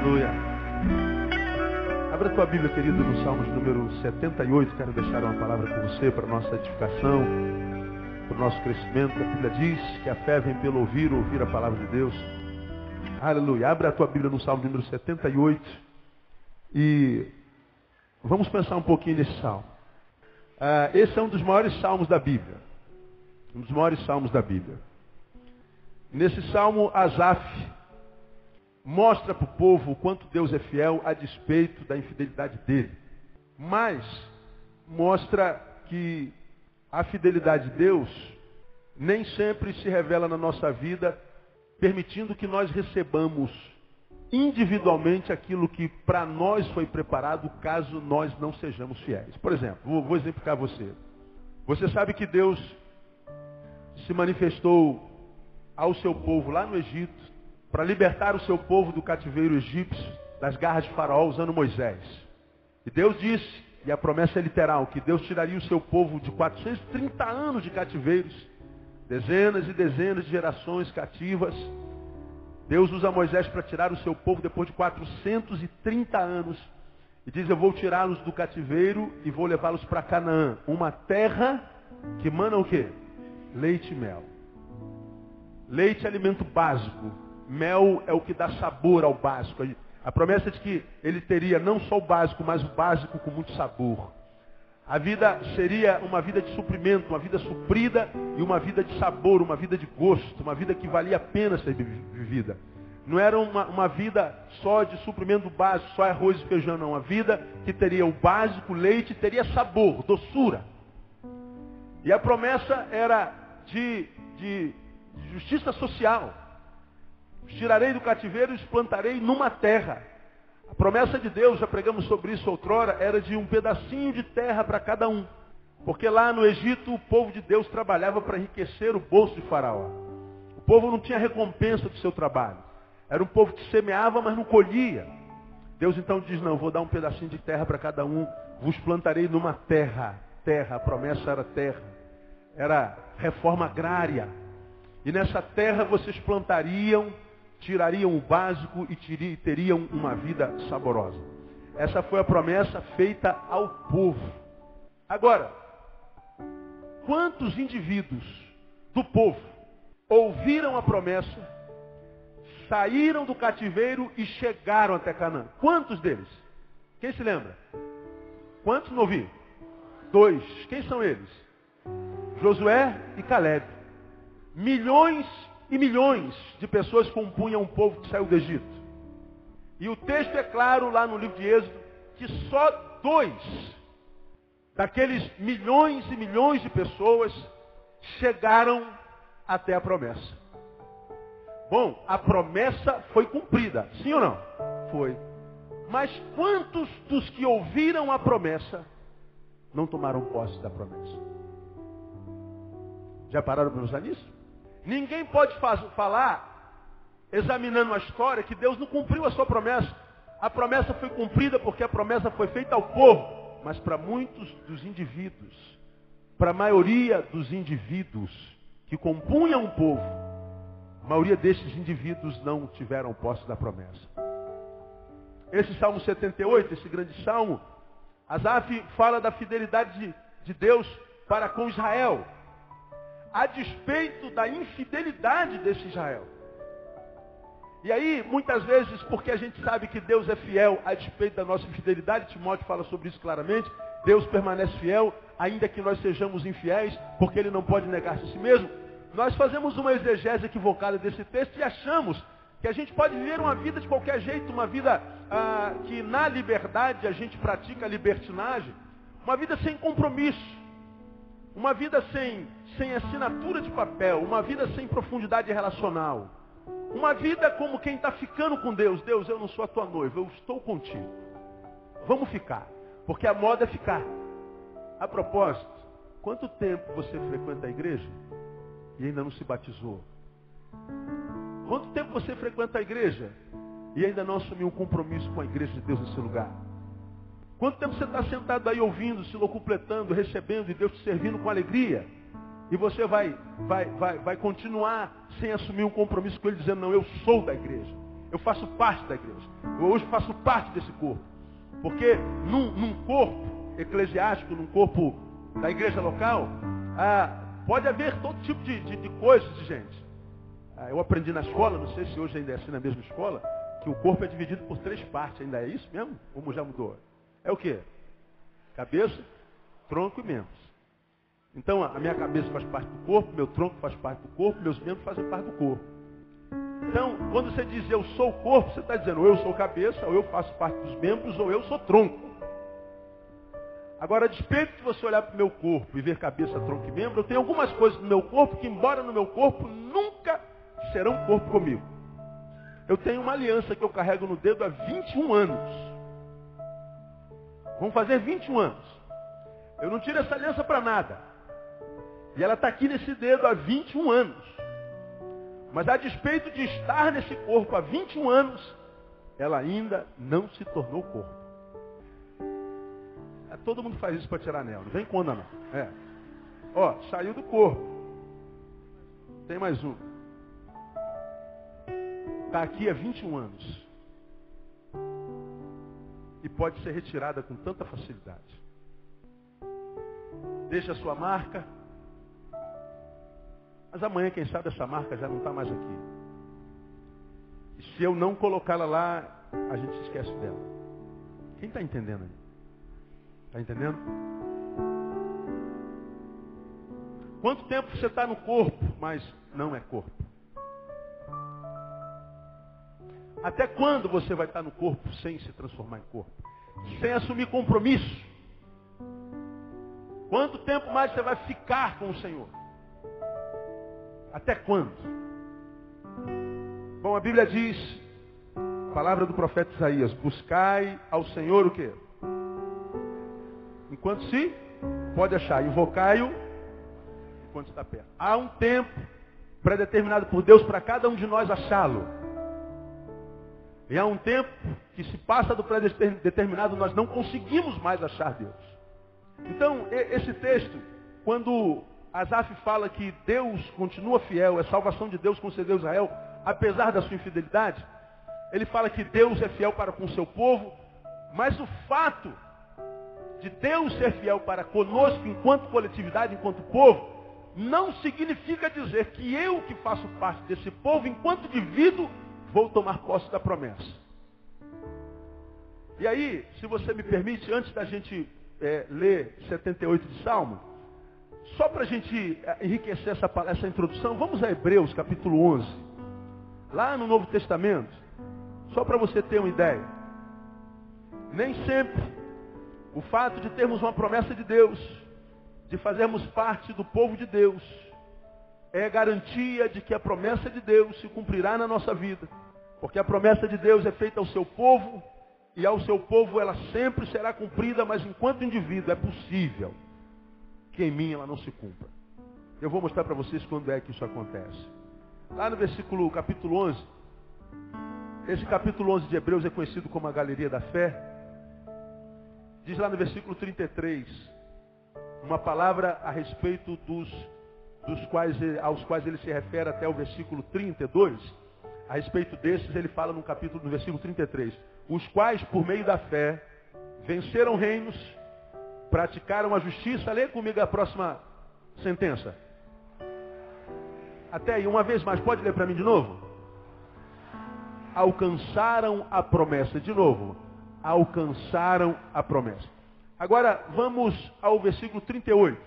Aleluia. Abra a tua Bíblia, querido, no Salmos número 78. Quero deixar uma palavra com você para a nossa edificação, para o nosso crescimento. A Bíblia diz que a fé vem pelo ouvir, ouvir a palavra de Deus. Aleluia. Abra a tua Bíblia no Salmo número 78 e vamos pensar um pouquinho nesse salmo. Esse é um dos maiores salmos da Bíblia. Um dos maiores salmos da Bíblia. Nesse salmo, Asaf mostra para o povo o quanto Deus é fiel a despeito da infidelidade dele. Mas mostra que a fidelidade de Deus nem sempre se revela na nossa vida, permitindo que nós recebamos individualmente aquilo que para nós foi preparado, caso nós não sejamos fiéis. Por exemplo, vou exemplificar você. Você sabe que Deus se manifestou ao seu povo lá no Egito, para libertar o seu povo do cativeiro egípcio, das garras de Faraó, usando Moisés. E Deus disse, e a promessa é literal, que Deus tiraria o seu povo de 430 anos de cativeiros, dezenas e dezenas de gerações cativas. Deus usa Moisés para tirar o seu povo depois de 430 anos. E diz, eu vou tirá-los do cativeiro e vou levá-los para Canaã, uma terra que mana o quê? Leite e mel. Leite é alimento básico. Mel é o que dá sabor ao básico. A promessa é de que ele teria não só o básico, mas o básico com muito sabor. A vida seria uma vida de suprimento, uma vida suprida e uma vida de sabor, uma vida de gosto, uma vida que valia a pena ser vivida. Não era uma vida só de suprimento básico, só arroz e feijão, não. Uma vida que teria o básico, leite, teria sabor, doçura. E a promessa era de justiça social. Os tirarei do cativeiro e os plantarei numa terra. A promessa de Deus, já pregamos sobre isso outrora, era de um pedacinho de terra para cada um. Porque lá no Egito o povo de Deus trabalhava para enriquecer o bolso de Faraó. O povo não tinha recompensa do seu trabalho. Era um povo que semeava, mas não colhia. Deus então diz, não, vou dar um pedacinho de terra para cada um, vos plantarei numa terra. Terra, a promessa era terra. Era reforma agrária. E nessa terra vocês plantariam, tirariam o básico e teriam uma vida saborosa. Essa foi a promessa feita ao povo. Agora, quantos indivíduos do povo ouviram a promessa, saíram do cativeiro e chegaram até Canaã? Quantos deles? Quem se lembra? Quantos não ouviram? 2. Quem são eles? Josué e Caleb. Milhões e milhões de pessoas compunham o povo que saiu do Egito. E o texto é claro lá no livro de Êxodo, que só 2 daqueles milhões e milhões de pessoas chegaram até a promessa. Bom, a promessa foi cumprida, sim ou não? Foi. Mas quantos dos que ouviram a promessa não tomaram posse da promessa? Já pararam para pensar nisso? Ninguém pode falar, examinando a história, que Deus não cumpriu a sua promessa. A promessa foi cumprida porque a promessa foi feita ao povo. Mas para muitos dos indivíduos, para a maioria dos indivíduos que compunham o povo, a maioria desses indivíduos não tiveram posse da promessa. Esse Salmo 78, esse grande salmo, Asaf fala da fidelidade de Deus para com Israel, a despeito da infidelidade desse Israel. E aí, muitas vezes, porque a gente sabe que Deus é fiel a despeito da nossa infidelidade, Timóteo fala sobre isso claramente, Deus permanece fiel, ainda que nós sejamos infiéis, porque Ele não pode negar-se a si mesmo. Nós fazemos uma exegese equivocada desse texto e achamos que a gente pode viver uma vida de qualquer jeito, uma vida que na liberdade a gente pratica a libertinagem, uma vida sem compromisso. Uma vida sem assinatura de papel, uma vida sem profundidade relacional. Uma vida como quem está ficando com Deus. Deus, eu não sou a tua noiva, eu estou contigo. Vamos ficar, porque a moda é ficar. A propósito, quanto tempo você frequenta a igreja e ainda não se batizou? Quanto tempo você frequenta a igreja e ainda não assumiu um compromisso com a igreja de Deus nesse lugar? Quanto tempo você está sentado aí ouvindo, se locupletando, recebendo e Deus te servindo com alegria? E você vai continuar sem assumir um compromisso com Ele, dizendo, não, eu sou da igreja. Eu faço parte da igreja. Eu hoje faço parte desse corpo. Porque num corpo eclesiástico, num corpo da igreja local, pode haver todo tipo de coisas de gente. Eu aprendi na escola, não sei se hoje ainda é assim na mesma escola, que o corpo é dividido por 3 partes. Ainda é isso mesmo? Ou já mudou? É o quê? Cabeça, tronco e membros. Então a minha cabeça faz parte do corpo, meu tronco faz parte do corpo, meus membros fazem parte do corpo. Então, quando você diz eu sou o corpo, você está dizendo ou eu sou cabeça, ou eu faço parte dos membros, ou eu sou tronco. Agora, a despeito de você olhar para o meu corpo e ver cabeça, tronco e membro, eu tenho algumas coisas no meu corpo que, embora no meu corpo, nunca serão corpo comigo. Eu tenho uma aliança que eu carrego no dedo há 21 anos. Vão fazer 21 anos. Eu não tiro essa aliança para nada. E ela está aqui nesse dedo há 21 anos. Mas a despeito de estar nesse corpo há 21 anos, ela ainda não se tornou corpo. Todo mundo faz isso para tirar anel. Não vem com onda não. Saiu do corpo. Tem mais um. Está aqui há 21 anos. E pode ser retirada com tanta facilidade. Deixa a sua marca. Mas amanhã, quem sabe, essa marca já não está mais aqui. E se eu não colocá-la lá, a gente se esquece dela. Quem está entendendo aí? Está entendendo? Quanto tempo você está no corpo, mas não é corpo? Até quando você vai estar no corpo sem se transformar em corpo? Sem assumir compromisso? Quanto tempo mais você vai ficar com o Senhor? Até quando? Bom, a Bíblia diz, palavra do profeta Isaías, buscai ao Senhor o quê? Enquanto se pode achar, invocai-o enquanto está perto. Há um tempo predeterminado por Deus para cada um de nós achá-lo. E há um tempo que se passa do predeterminado, nós não conseguimos mais achar Deus. Então, esse texto, quando Asaf fala que Deus continua fiel, é salvação de Deus concedeu a Israel, apesar da sua infidelidade, ele fala que Deus é fiel para com o seu povo, mas o fato de Deus ser fiel para conosco enquanto coletividade, enquanto povo, não significa dizer que eu que faço parte desse povo, enquanto indivíduo, vou tomar posse da promessa. E aí, se você me permite, antes da gente ler 78 de Salmo, só para a gente enriquecer essa introdução, vamos a Hebreus capítulo 11, lá no Novo Testamento, só para você ter uma ideia. Nem sempre o fato de termos uma promessa de Deus, de fazermos parte do povo de Deus, é garantia de que a promessa de Deus se cumprirá na nossa vida. Porque a promessa de Deus é feita ao seu povo, e ao seu povo ela sempre será cumprida, mas enquanto indivíduo é possível que em mim ela não se cumpra. Eu vou mostrar para vocês quando é que isso acontece. Lá no capítulo 11, esse capítulo 11 de Hebreus é conhecido como a galeria da fé. Diz lá no versículo 33, uma palavra a respeito aos quais ele se refere até o versículo 32. A respeito desses, ele fala no versículo 33. Os quais, por meio da fé, venceram reinos, praticaram a justiça. Lê comigo a próxima sentença. Até aí, uma vez mais, pode ler para mim de novo? Alcançaram a promessa. De novo. Alcançaram a promessa. Agora, vamos ao versículo 38.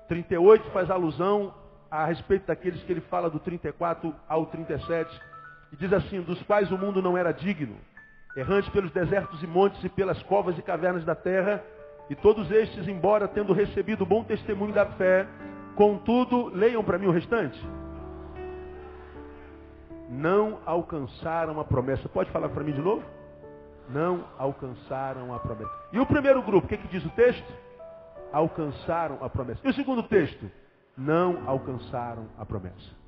38 faz alusão a respeito daqueles que ele fala do 34 ao 37. E diz assim, dos quais o mundo não era digno, errante pelos desertos e montes e pelas covas e cavernas da terra, e todos estes, embora tendo recebido bom testemunho da fé, contudo, leiam para mim o restante, não alcançaram a promessa. Pode falar para mim de novo? Não alcançaram a promessa. E o primeiro grupo, o que diz o texto? Alcançaram a promessa. E o segundo texto? Não alcançaram a promessa.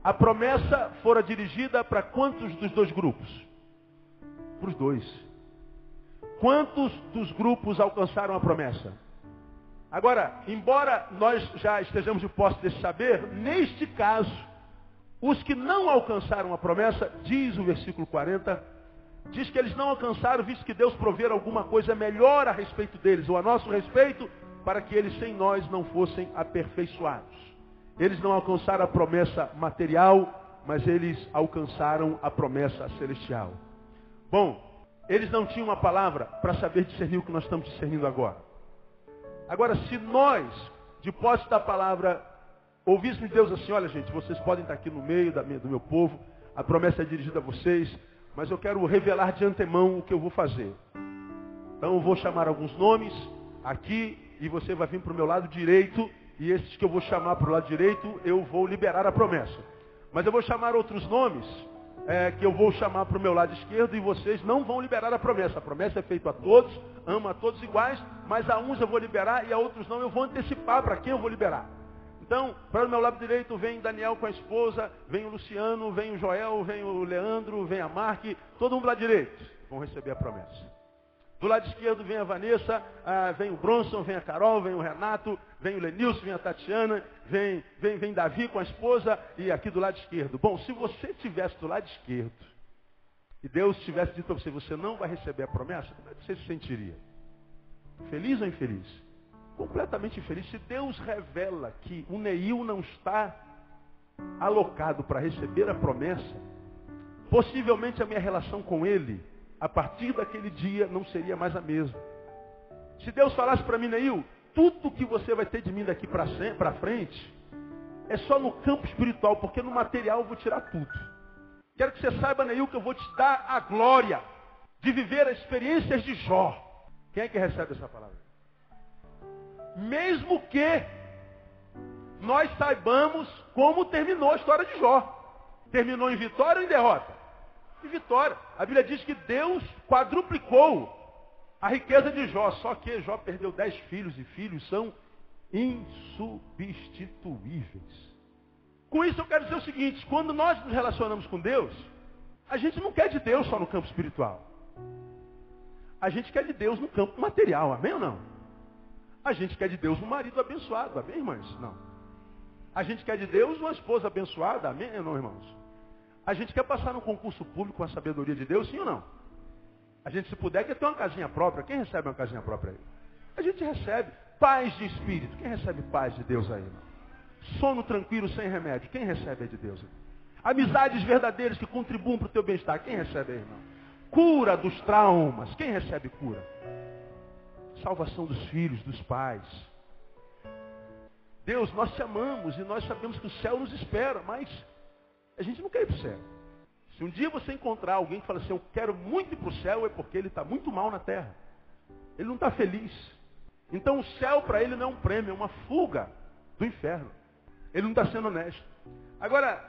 A promessa fora dirigida para quantos dos dois grupos? Para os dois. Quantos dos grupos alcançaram a promessa? Agora, embora nós já estejamos de posse desse saber, neste caso, Os que não alcançaram a promessa, diz o versículo 40, diz que eles não alcançaram, visto que Deus prover alguma coisa melhor a respeito deles, ou a nosso respeito, para que eles sem nós não fossem aperfeiçoados. Eles não alcançaram a promessa material, mas eles alcançaram a promessa celestial. Bom, eles não tinham uma palavra para saber discernir o que nós estamos discernindo agora. Agora, se nós, de posse da palavra, ouvíssemos Deus assim, olha gente, vocês podem estar aqui no meio do meu povo, a promessa é dirigida a vocês, mas eu quero revelar de antemão o que eu vou fazer. Então eu vou chamar alguns nomes aqui e você vai vir para o meu lado direito e esses que eu vou chamar para o lado direito eu vou liberar a promessa. Mas eu vou chamar outros nomes que eu vou chamar para o meu lado esquerdo e vocês não vão liberar a promessa. A promessa é feita a todos, ama a todos iguais, mas a uns eu vou liberar e a outros não, eu vou antecipar para quem eu vou liberar. Então, para o meu lado direito vem Daniel com a esposa, vem o Luciano, vem o Joel, vem o Leandro, vem a Mark, todo mundo do lado direito vão receber a promessa. Do lado esquerdo vem a Vanessa, vem o Bronson, vem a Carol, vem o Renato, vem o Lenilson, vem a Tatiana, vem Davi com a esposa e aqui do lado esquerdo. Bom, se você estivesse do lado esquerdo e Deus tivesse dito para você, você não vai receber a promessa, como é que você se sentiria? Feliz ou infeliz? Completamente infeliz. Se Deus revela que o Neil não está alocado para receber a promessa, possivelmente a minha relação com ele, a partir daquele dia, não seria mais a mesma. Se Deus falasse para mim, Neil, tudo que você vai ter de mim daqui para frente, é só no campo espiritual, porque no material eu vou tirar tudo. Quero que você saiba, Neil, que eu vou te dar a glória de viver as experiências de Jó. Quem é que recebe essa palavra? Mesmo que nós saibamos como terminou a história de Jó. Terminou em vitória ou em derrota? Em vitória. A Bíblia diz que Deus quadruplicou a riqueza de Jó. Só que Jó perdeu 10 filhos e filhos são insubstituíveis. Com isso eu quero dizer o seguinte, quando nós nos relacionamos com Deus, a gente não quer de Deus só no campo espiritual. A gente quer de Deus no campo material, amém ou não? A gente quer de Deus um marido abençoado, amém, irmãos? Não. A gente quer de Deus uma esposa abençoada, amém ou não, irmãos? A gente quer passar num concurso público com a sabedoria de Deus, sim ou não? A gente, se puder, quer ter uma casinha própria. Quem recebe uma casinha própria aí? A gente recebe paz de espírito. Quem recebe paz de Deus aí, irmão? Sono tranquilo, sem remédio. Quem recebe aí de Deus? Amizades verdadeiras que contribuam para o teu bem-estar. Quem recebe aí, irmão? Cura dos traumas. Quem recebe cura? Salvação dos filhos, dos pais. Deus, nós te amamos e nós sabemos que o céu nos espera, mas a gente não quer ir para o céu. Se um dia você encontrar alguém que fala assim, eu quero muito ir para o céu, é porque ele está muito mal na terra. Ele não está feliz. Então o céu para ele não é um prêmio, é uma fuga do inferno. Ele não está sendo honesto. Agora,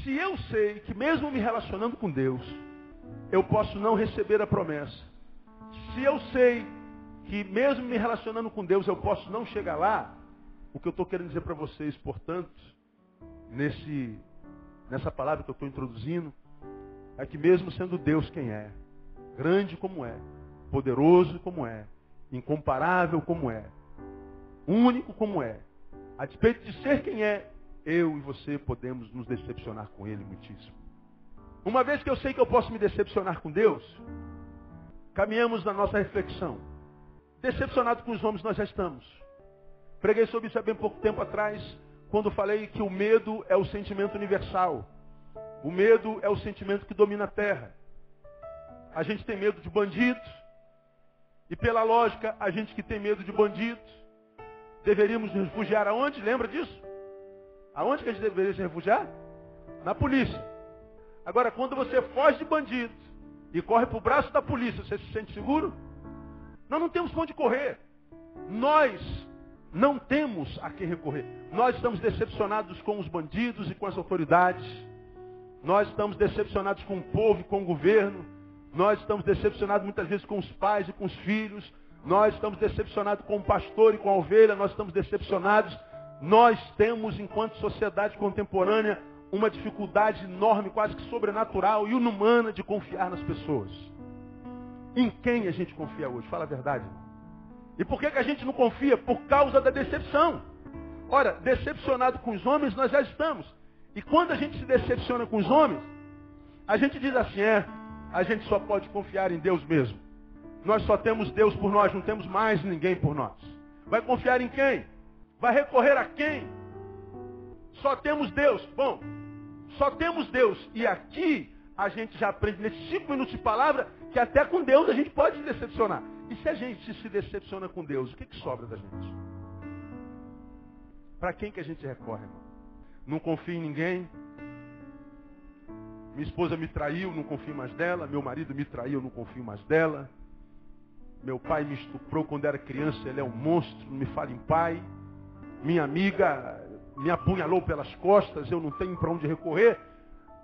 se eu sei que mesmo me relacionando com Deus, eu posso não receber a promessa. Se eu sei que mesmo me relacionando com Deus, eu posso não chegar lá, o que eu estou querendo dizer para vocês, portanto, nessa palavra que eu estou introduzindo, é que mesmo sendo Deus quem é, grande como é, poderoso como é, incomparável como é, único como é, a despeito de ser quem é, eu e você podemos nos decepcionar com Ele muitíssimo. Uma vez que eu sei que eu posso me decepcionar com Deus, caminhamos na nossa reflexão. Decepcionado com os homens nós já estamos. Preguei sobre isso há bem pouco tempo atrás, quando falei que o medo é o sentimento universal. O medo é o sentimento que domina a terra. A gente tem medo de bandidos. E pela lógica, a gente que tem medo de bandidos, deveríamos nos refugiar aonde? Lembra disso? Aonde que a gente deveria se refugiar? Na polícia. Agora, quando você foge de bandido e corre para o braço da polícia, você se sente seguro? Nós não temos para onde correr. Nós não temos a quem recorrer. Nós estamos decepcionados com os bandidos e com as autoridades. Nós estamos decepcionados com o povo e com o governo. Nós estamos decepcionados muitas vezes com os pais e com os filhos. Nós estamos decepcionados com o pastor e com a ovelha. Nós estamos decepcionados. Nós temos, enquanto sociedade contemporânea, uma dificuldade enorme, quase que sobrenatural e inumana de confiar nas pessoas. Em quem a gente confia hoje? Fala a verdade. E por que a gente não confia? Por causa da decepção. Ora, decepcionado com os homens nós já estamos. E quando a gente se decepciona com os homens, a gente diz assim, a gente só pode confiar em Deus mesmo. Nós só temos Deus por nós, não temos mais ninguém por nós. Vai confiar em quem? Vai recorrer a quem? Só temos Deus. Bom, só temos Deus. E aqui a gente já aprende nesses 5 minutos de palavra que até com Deus a gente pode se decepcionar. E se a gente se decepciona com Deus, o que sobra da gente? Para quem que a gente recorre, irmão? Não confio em ninguém. Minha esposa me traiu, não confio mais dela. Meu marido me traiu, não confio mais dela. Meu pai me estuprou quando era criança, ele é um monstro, não me fala em pai. Minha amiga me apunhalou pelas costas, eu não tenho para onde recorrer.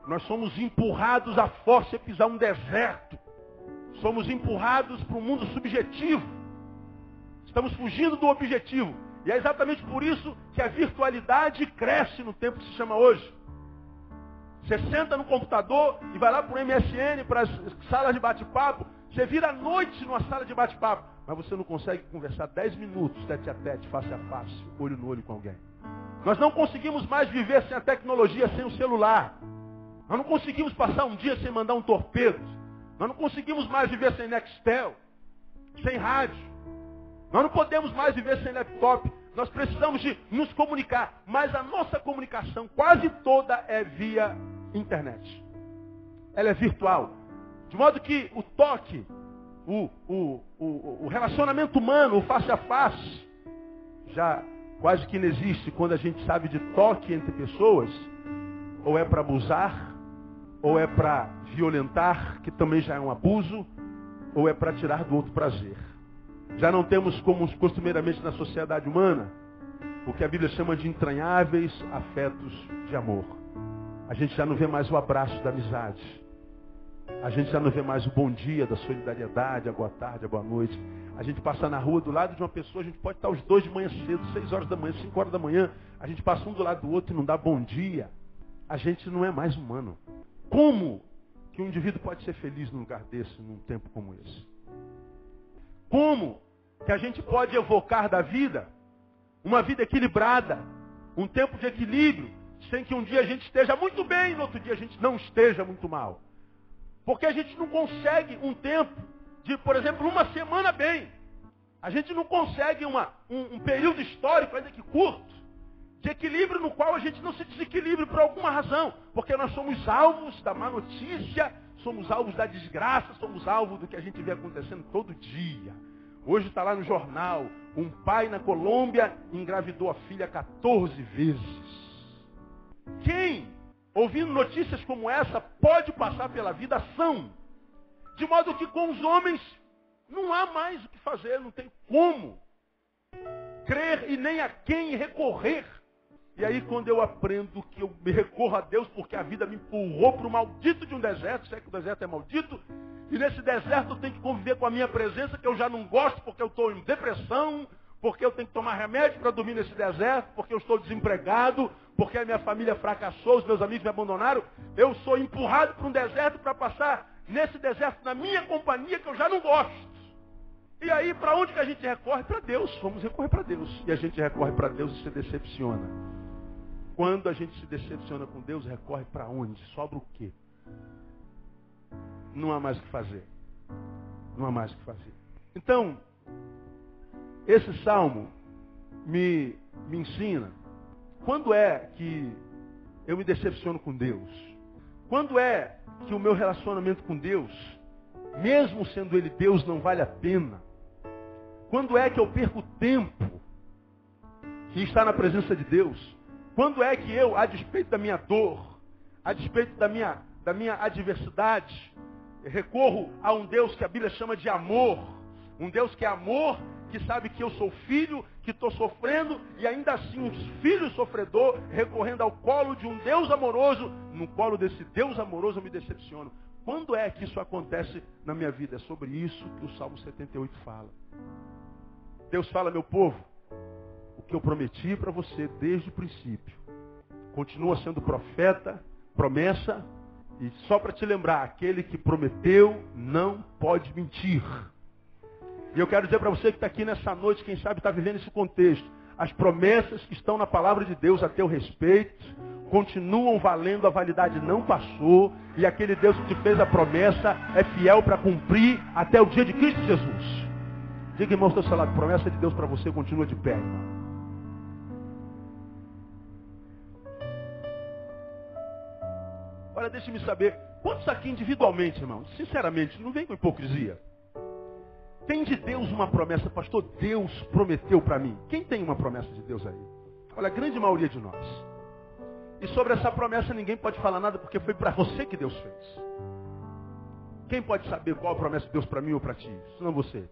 Nós somos empurrados à força a pisar um deserto. Somos empurrados para um mundo subjetivo. Estamos fugindo do objetivo. E é exatamente por isso que a virtualidade cresce no tempo que se chama hoje. Você senta no computador e vai lá para o MSN, para as salas de bate-papo. Você vira à noite numa sala de bate-papo. Mas você não consegue conversar 10 minutos, tete a tete, face a face, olho no olho com alguém. Nós não conseguimos mais viver sem a tecnologia, sem o celular. Nós não conseguimos passar um dia sem mandar um torpedo. Nós não conseguimos mais viver sem Nextel, sem rádio. Nós não podemos mais viver sem laptop. Nós precisamos de nos comunicar. Mas a nossa comunicação quase toda é via internet. Ela é virtual. De modo que o toque, o relacionamento humano, o face a face, já quase que não existe quando a gente sabe de toque entre pessoas. Ou é para abusar, ou é para violentar, que também já é um abuso, ou é para tirar do outro prazer. Já não temos, como costumeiramente na sociedade humana, o que a Bíblia chama de entranháveis afetos de amor. A gente já não vê mais o abraço da amizade. A gente já não vê mais o bom dia, da solidariedade, a boa tarde, a boa noite. A gente passa na rua do lado de uma pessoa, a gente pode estar os dois de manhã cedo, 6 horas da manhã, 5 horas da manhã. A gente passa um do lado do outro e não dá bom dia. A gente não é mais humano. Como que um indivíduo pode ser feliz num lugar desse, num tempo como esse? Como que a gente pode evocar da vida uma vida equilibrada, um tempo de equilíbrio, sem que um dia a gente esteja muito bem e no outro dia a gente não esteja muito mal? Porque a gente não consegue um tempo de, por exemplo, uma semana bem. A gente não consegue um período histórico, ainda que curto, de equilíbrio no qual a gente não se desequilibre por alguma razão. Porque nós somos alvos da má notícia, somos alvos da desgraça, somos alvos do que a gente vê acontecendo todo dia. Hoje está lá no jornal, um pai na Colômbia engravidou a filha 14 vezes. Quem, ouvindo notícias como essa, pode passar pela vida são? De modo que com os homens não há mais o que fazer, não tem como crer e nem a quem recorrer. E aí quando eu aprendo que eu me recorro a Deus porque a vida me empurrou para o maldito de um deserto, se é que o deserto é maldito, e nesse deserto eu tenho que conviver com a minha presença, que eu já não gosto porque eu estou em depressão, porque eu tenho que tomar remédio para dormir nesse deserto, porque eu estou desempregado, porque a minha família fracassou, os meus amigos me abandonaram. Eu sou empurrado para um deserto para passar nesse deserto na minha companhia que eu já não gosto. E aí para onde que a gente recorre? Para Deus. Vamos recorrer para Deus. E a gente recorre para Deus e se decepciona. Quando a gente se decepciona com Deus, recorre para onde? Sobra o quê? Não há mais o que fazer. Não há mais o que fazer. Então, esse salmo me ensina quando é que eu me decepciono com Deus. Quando é que o meu relacionamento com Deus, mesmo sendo Ele Deus, não vale a pena. Quando é que eu perco tempo em estar na presença de Deus? Quando é que eu, a despeito da minha dor, a despeito da minha adversidade, recorro a um Deus que a Bíblia chama de amor. Um Deus que é amor, que sabe que eu sou filho, que estou sofrendo, e ainda assim um filho sofredor, recorrendo ao colo de um Deus amoroso. No colo desse Deus amoroso eu me decepciono. Quando é que isso acontece na minha vida? É sobre isso que o Salmo 78 fala. Deus fala, meu povo, o que eu prometi para você desde o princípio continua sendo profeta, promessa, e só para te lembrar, aquele que prometeu não pode mentir. E eu quero dizer para você que está aqui nessa noite, quem sabe está vivendo esse contexto, as promessas que estão na palavra de Deus a teu respeito continuam valendo, a validade não passou, e aquele Deus que te fez a promessa é fiel para cumprir até o dia de Cristo Jesus. Diga, irmão, seu lado, a promessa de Deus para você continua de pé, irmão. Olha, deixe-me saber, quantos aqui individualmente, irmão, sinceramente, não vem com hipocrisia, tem de Deus uma promessa? Pastor, Deus prometeu para mim. Quem tem uma promessa de Deus aí? Olha, a grande maioria de nós. E sobre essa promessa ninguém pode falar nada, porque foi para você que Deus fez. Quem pode saber qual a promessa de Deus para mim ou para ti? Senão você.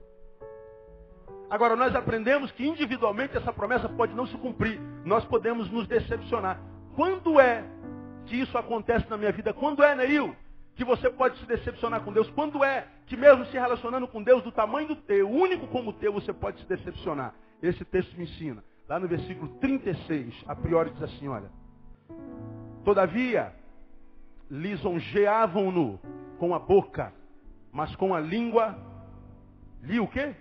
Agora, nós aprendemos que individualmente essa promessa pode não se cumprir. Nós podemos nos decepcionar. Quando é que isso acontece na minha vida? Quando é, Neil, que você pode se decepcionar com Deus? Quando é que mesmo se relacionando com Deus do tamanho do teu, único como o teu, você pode se decepcionar? Esse texto me ensina. Lá no versículo 36, a priori diz assim, olha. Todavia, lisonjeavam-no com a boca, mas com a língua, lhe o quê?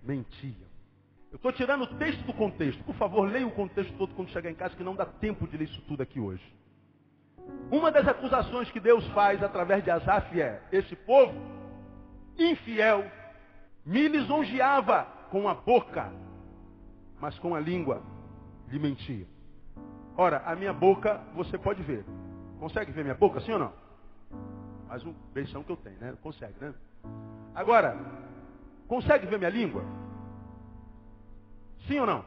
Mentiam. Eu estou tirando o texto do contexto. Por favor, leia o contexto todo quando chegar em casa, que não dá tempo de ler isso tudo aqui hoje. Uma das acusações que Deus faz através de Asaf é: esse povo infiel me lisonjeava com a boca, mas com a língua lhe mentia. Ora, a minha boca você pode ver. Consegue ver minha boca, sim ou não? Mais um beijão que eu tenho, né? Consegue, né? Agora, consegue ver minha língua? Sim ou não?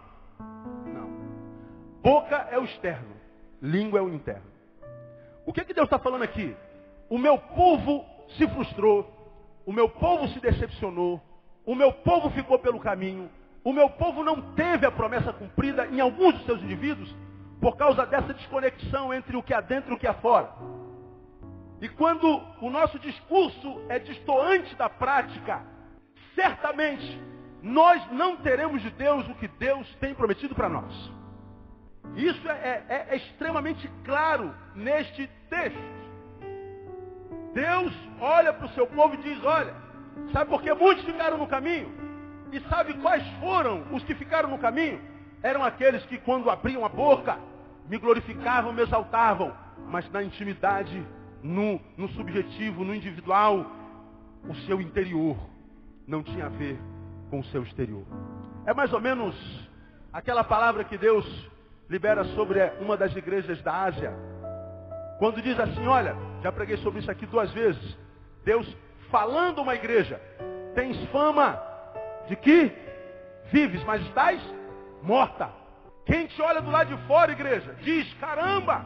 Não. Boca é o externo, língua é o interno. O que Deus está falando aqui? O meu povo se frustrou, o meu povo se decepcionou, o meu povo ficou pelo caminho, o meu povo não teve a promessa cumprida em alguns dos seus indivíduos por causa dessa desconexão entre o que há dentro e o que há fora. E quando o nosso discurso é destoante da prática, certamente nós não teremos de Deus o que Deus tem prometido para nós. Isso é extremamente claro neste texto. Deus olha para o seu povo e diz, olha, sabe por que muitos ficaram no caminho? E sabe quais foram os que ficaram no caminho? Eram aqueles que quando abriam a boca, me glorificavam, me exaltavam, mas na intimidade, no subjetivo, no individual, o seu interior não tinha a ver com o seu exterior. É mais ou menos aquela palavra que Deus libera sobre uma das igrejas da Ásia, quando diz assim, olha, já preguei sobre isso aqui 2 vezes, Deus falando a uma igreja, tens fama de que vives, mas estás morta. Quem te olha do lado de fora, igreja, diz, caramba,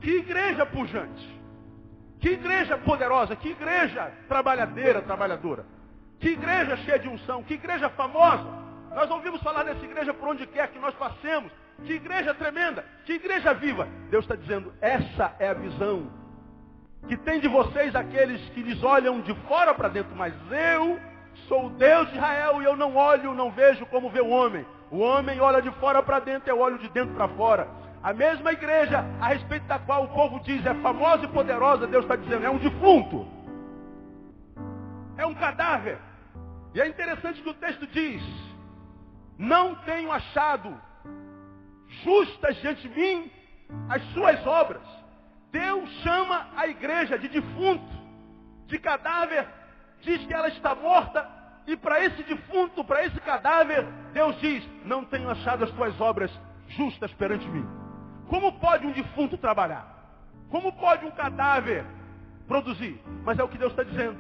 que igreja pujante, que igreja poderosa, que igreja trabalhadora, que igreja cheia de unção, que igreja famosa. Nós ouvimos falar dessa igreja por onde quer que nós passemos. Que igreja tremenda, que igreja viva. Deus está dizendo, essa é a visão que tem de vocês aqueles que lhes olham de fora para dentro. Mas eu sou o Deus de Israel e eu não olho, não vejo como vê o homem. O homem olha de fora para dentro, eu olho de dentro para fora. A mesma igreja a respeito da qual o povo diz é famosa e poderosa, Deus está dizendo, é um defunto. É um cadáver. E é interessante que o texto diz, não tenho achado justas diante de mim as suas obras. Deus chama a igreja de defunto, de cadáver, diz que ela está morta, e para esse defunto, para esse cadáver, Deus diz, não tenho achado as tuas obras justas perante mim. Como pode um defunto trabalhar? Como pode um cadáver produzir? Mas é o que Deus está dizendo.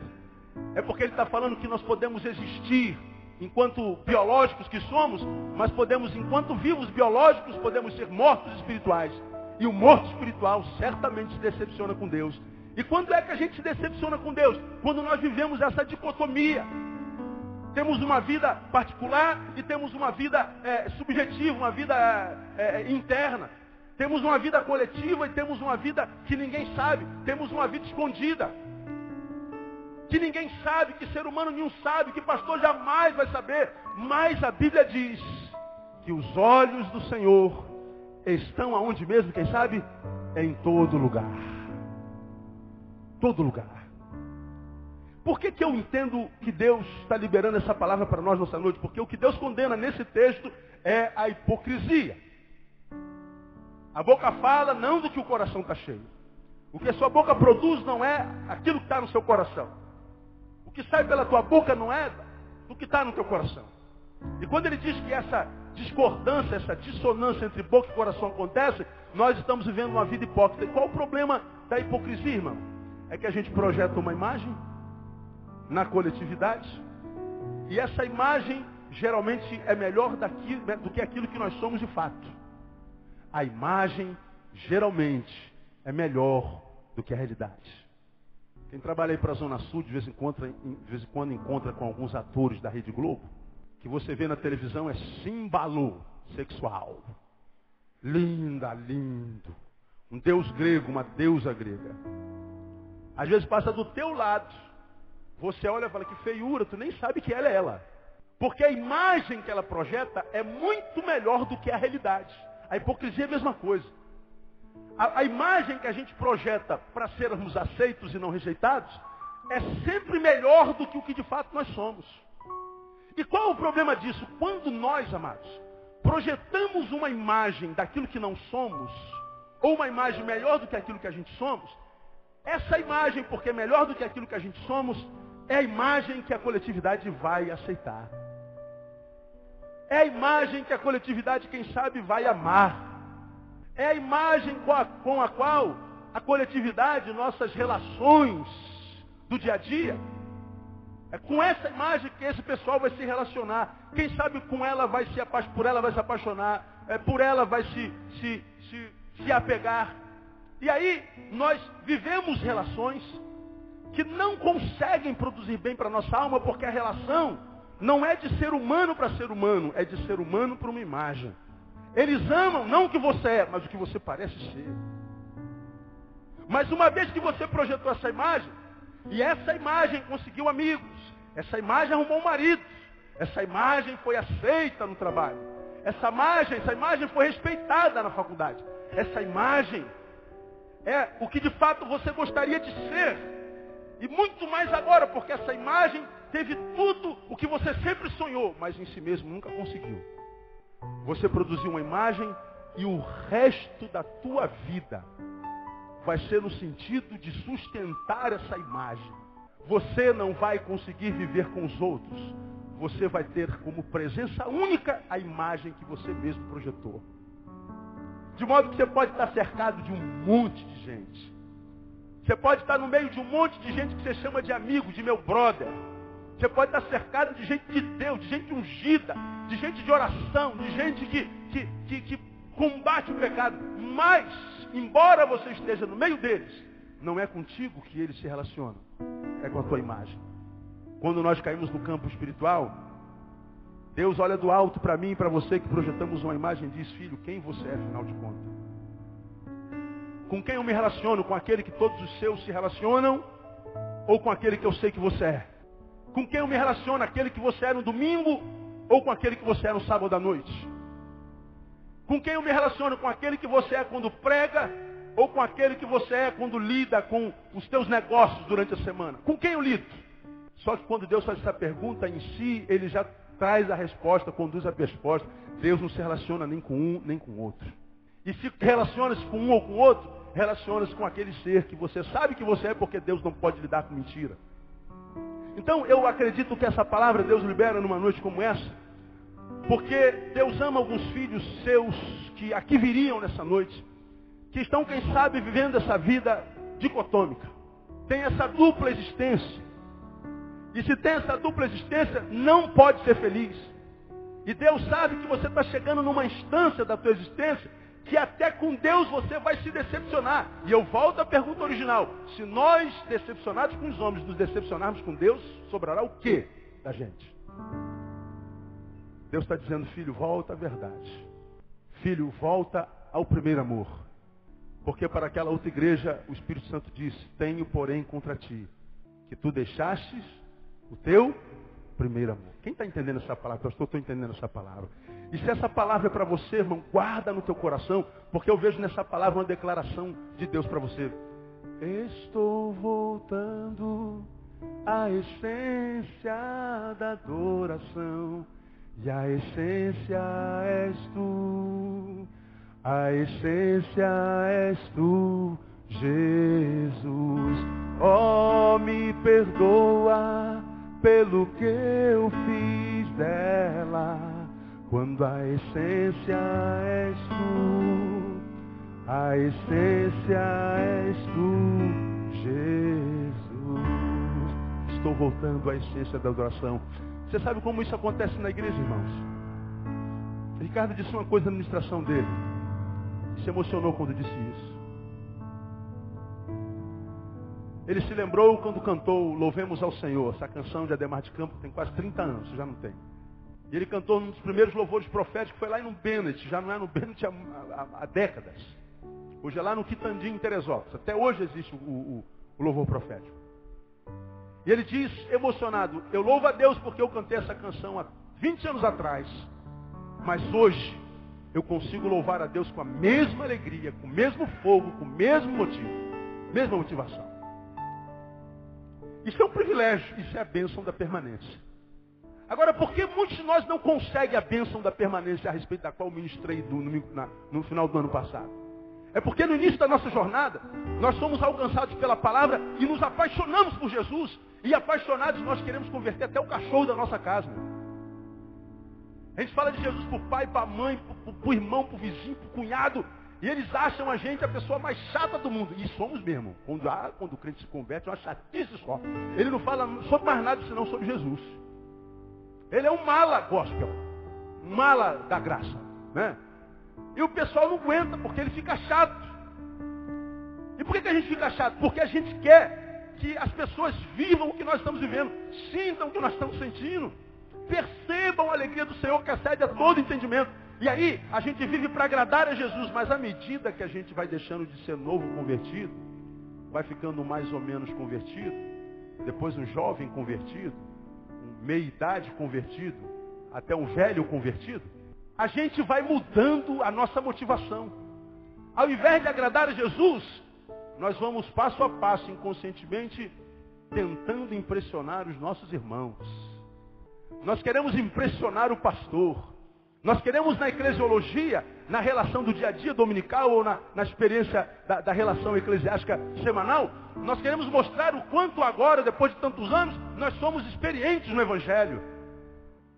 É porque Ele está falando que nós podemos existir enquanto biológicos que somos, mas podemos, enquanto vivos biológicos, podemos ser mortos espirituais. E o morto espiritual certamente se decepciona com Deus. E quando é que a gente se decepciona com Deus? Quando nós vivemos essa dicotomia. Temos uma vida particular e temos uma vida subjetiva, uma vida interna. Temos uma vida coletiva e temos uma vida que ninguém sabe. Temos uma vida escondida. Que ninguém sabe, que ser humano nenhum sabe, que pastor jamais vai saber. Mas a Bíblia diz que os olhos do Senhor estão aonde mesmo, quem sabe? É em todo lugar. Todo lugar. Por que eu entendo que Deus está liberando essa palavra para nós nessa noite? Porque o que Deus condena nesse texto é a hipocrisia. A boca fala não do que o coração está cheio. O que a sua boca produz não é aquilo que está no seu coração. O que sai pela tua boca não é do que está no teu coração. E quando ele diz que essa discordância, essa dissonância entre boca e coração acontece, nós estamos vivendo uma vida hipócrita. E qual o problema da hipocrisia, irmão? É que a gente projeta uma imagem na coletividade e essa imagem geralmente é melhor do que aquilo que nós somos de fato. A imagem geralmente é melhor do que a realidade. Quem trabalha aí para a Zona Sul, de vez em quando encontra com alguns atores da Rede Globo, que você vê na televisão é símbolo sexual. Linda, lindo. Um deus grego, uma deusa grega. Às vezes passa do teu lado. Você olha e fala, que feiura, tu nem sabe que ela é ela. Porque a imagem que ela projeta é muito melhor do que a realidade. A hipocrisia é a mesma coisa. A imagem que a gente projeta para sermos aceitos e não rejeitados é sempre melhor do que o que de fato nós somos. E qual o problema disso? Quando nós, amados, projetamos uma imagem daquilo que não somos, ou uma imagem melhor do que aquilo que a gente somos, essa imagem, porque é melhor do que aquilo que a gente somos, é a imagem que a coletividade vai aceitar. É a imagem que a coletividade, quem sabe, vai amar. É a imagem com a qual a coletividade, nossas relações do dia a dia, é com essa imagem que esse pessoal vai se relacionar. Quem sabe com ela por ela vai se apaixonar, por ela vai se apegar. E aí nós vivemos relações que não conseguem produzir bem para a nossa alma, porque a relação não é de ser humano para ser humano, é de ser humano para uma imagem. Eles amam não o que você é, mas o que você parece ser. Mas uma vez que você projetou essa imagem, e essa imagem conseguiu amigos, essa imagem arrumou um marido, essa imagem foi aceita no trabalho, essa imagem foi respeitada na faculdade, essa imagem é o que de fato você gostaria de ser, e muito mais agora, porque essa imagem teve tudo o que você sempre sonhou, mas em si mesmo nunca conseguiu. Você produziu uma imagem e o resto da tua vida vai ser no sentido de sustentar essa imagem. Você não vai conseguir viver com os outros. Você vai ter como presença única a imagem que você mesmo projetou. De modo que você pode estar cercado de um monte de gente. Você pode estar no meio de um monte de gente que você chama de amigo, de meu brother. Você pode estar cercado de gente de Deus, de gente ungida, de gente de oração, de gente que combate o pecado. Mas, embora você esteja no meio deles, não é contigo que eles se relacionam. É com a tua imagem. Quando nós caímos no campo espiritual, Deus olha do alto para mim e para você que projetamos uma imagem e diz, filho, quem você é, afinal de contas? Com quem eu me relaciono? Com aquele que todos os seus se relacionam? Ou com aquele que eu sei que você é? Com quem eu me relaciono? Aquele que você é no domingo ou com aquele que você é no sábado à noite? Com quem eu me relaciono? Com aquele que você é quando prega ou com aquele que você é quando lida com os teus negócios durante a semana? Com quem eu lido? Só que quando Deus faz essa pergunta em si, Ele já traz a resposta, conduz a resposta. Deus não se relaciona nem com um nem com o outro. E se relaciona-se com um ou com o outro, relaciona-se com aquele ser que você sabe que você é, porque Deus não pode lidar com mentira. Então eu acredito que essa palavra Deus libera numa noite como essa, porque Deus ama alguns filhos seus que aqui viriam nessa noite, que estão, quem sabe, vivendo essa vida dicotômica. Tem essa dupla existência. E se tem essa dupla existência, não pode ser feliz. E Deus sabe que você está chegando numa instância da tua existência que até com Deus você vai se decepcionar. E eu volto à pergunta original. Se nós, decepcionados com os homens, nos decepcionarmos com Deus, sobrará o quê da gente? Deus está dizendo, filho, volta à verdade. Filho, volta ao primeiro amor. Porque para aquela outra igreja, o Espírito Santo diz, tenho, porém, contra ti, que tu deixastes o teu primeiro amor. Quem está entendendo essa palavra? Pastor, estou entendendo essa palavra. E se essa palavra é para você, irmão, guarda no teu coração, porque eu vejo nessa palavra uma declaração de Deus para você. Estou voltando à essência da adoração, e a essência és tu. A essência és tu, Jesus. Oh, me perdoa pelo que eu fiz dela, quando a essência és tu, a essência és tu, Jesus. Estou voltando à essência da adoração. Você sabe como isso acontece na igreja, irmãos? Ricardo disse uma coisa na administração dele. Se emocionou quando disse isso. Ele se lembrou quando cantou Louvemos ao Senhor, essa canção de Ademar de Campos, tem quase 30 anos, já não tem. E ele cantou um dos primeiros louvores proféticos, foi lá em Bennett, já não é no Bennett há décadas. Hoje é lá no Quitandinho, em Teresópolis. Até hoje existe o louvor profético. E ele diz, emocionado, eu louvo a Deus porque eu cantei essa canção há 20 anos atrás, mas hoje eu consigo louvar a Deus com a mesma alegria, com o mesmo fogo, com o mesmo motivo, mesma motivação. Isso é um privilégio, isso é a bênção da permanência. Agora, por que muitos de nós não conseguem a bênção da permanência a respeito da qual eu ministrei no final do ano passado? É porque no início da nossa jornada, nós somos alcançados pela palavra e nos apaixonamos por Jesus. E apaixonados nós queremos converter até o cachorro da nossa casa. A gente fala de Jesus para o pai, para a mãe, para o irmão, para o vizinho, para o cunhado. E eles acham a gente a pessoa mais chata do mundo. E somos mesmo. Quando o crente se converte, é uma chatice só. Ele não fala sobre mais nada senão sobre Jesus. Ele é um mala gospel. Um mala da graça. Né? E o pessoal não aguenta, porque ele fica chato. E por que a gente fica chato? Porque a gente quer que as pessoas vivam o que nós estamos vivendo. Sintam o que nós estamos sentindo. Percebam a alegria do Senhor que excede a todo entendimento. E aí, a gente vive para agradar a Jesus, mas à medida que a gente vai deixando de ser novo convertido, vai ficando mais ou menos convertido, depois um jovem convertido, um meia-idade convertido, até um velho convertido, a gente vai mudando a nossa motivação. Ao invés de agradar a Jesus, nós vamos passo a passo, inconscientemente, tentando impressionar os nossos irmãos. Nós queremos impressionar o pastor. Nós queremos na eclesiologia, na relação do dia a dia dominical ou na experiência da relação eclesiástica semanal, nós queremos mostrar o quanto agora, depois de tantos anos, nós somos experientes no Evangelho.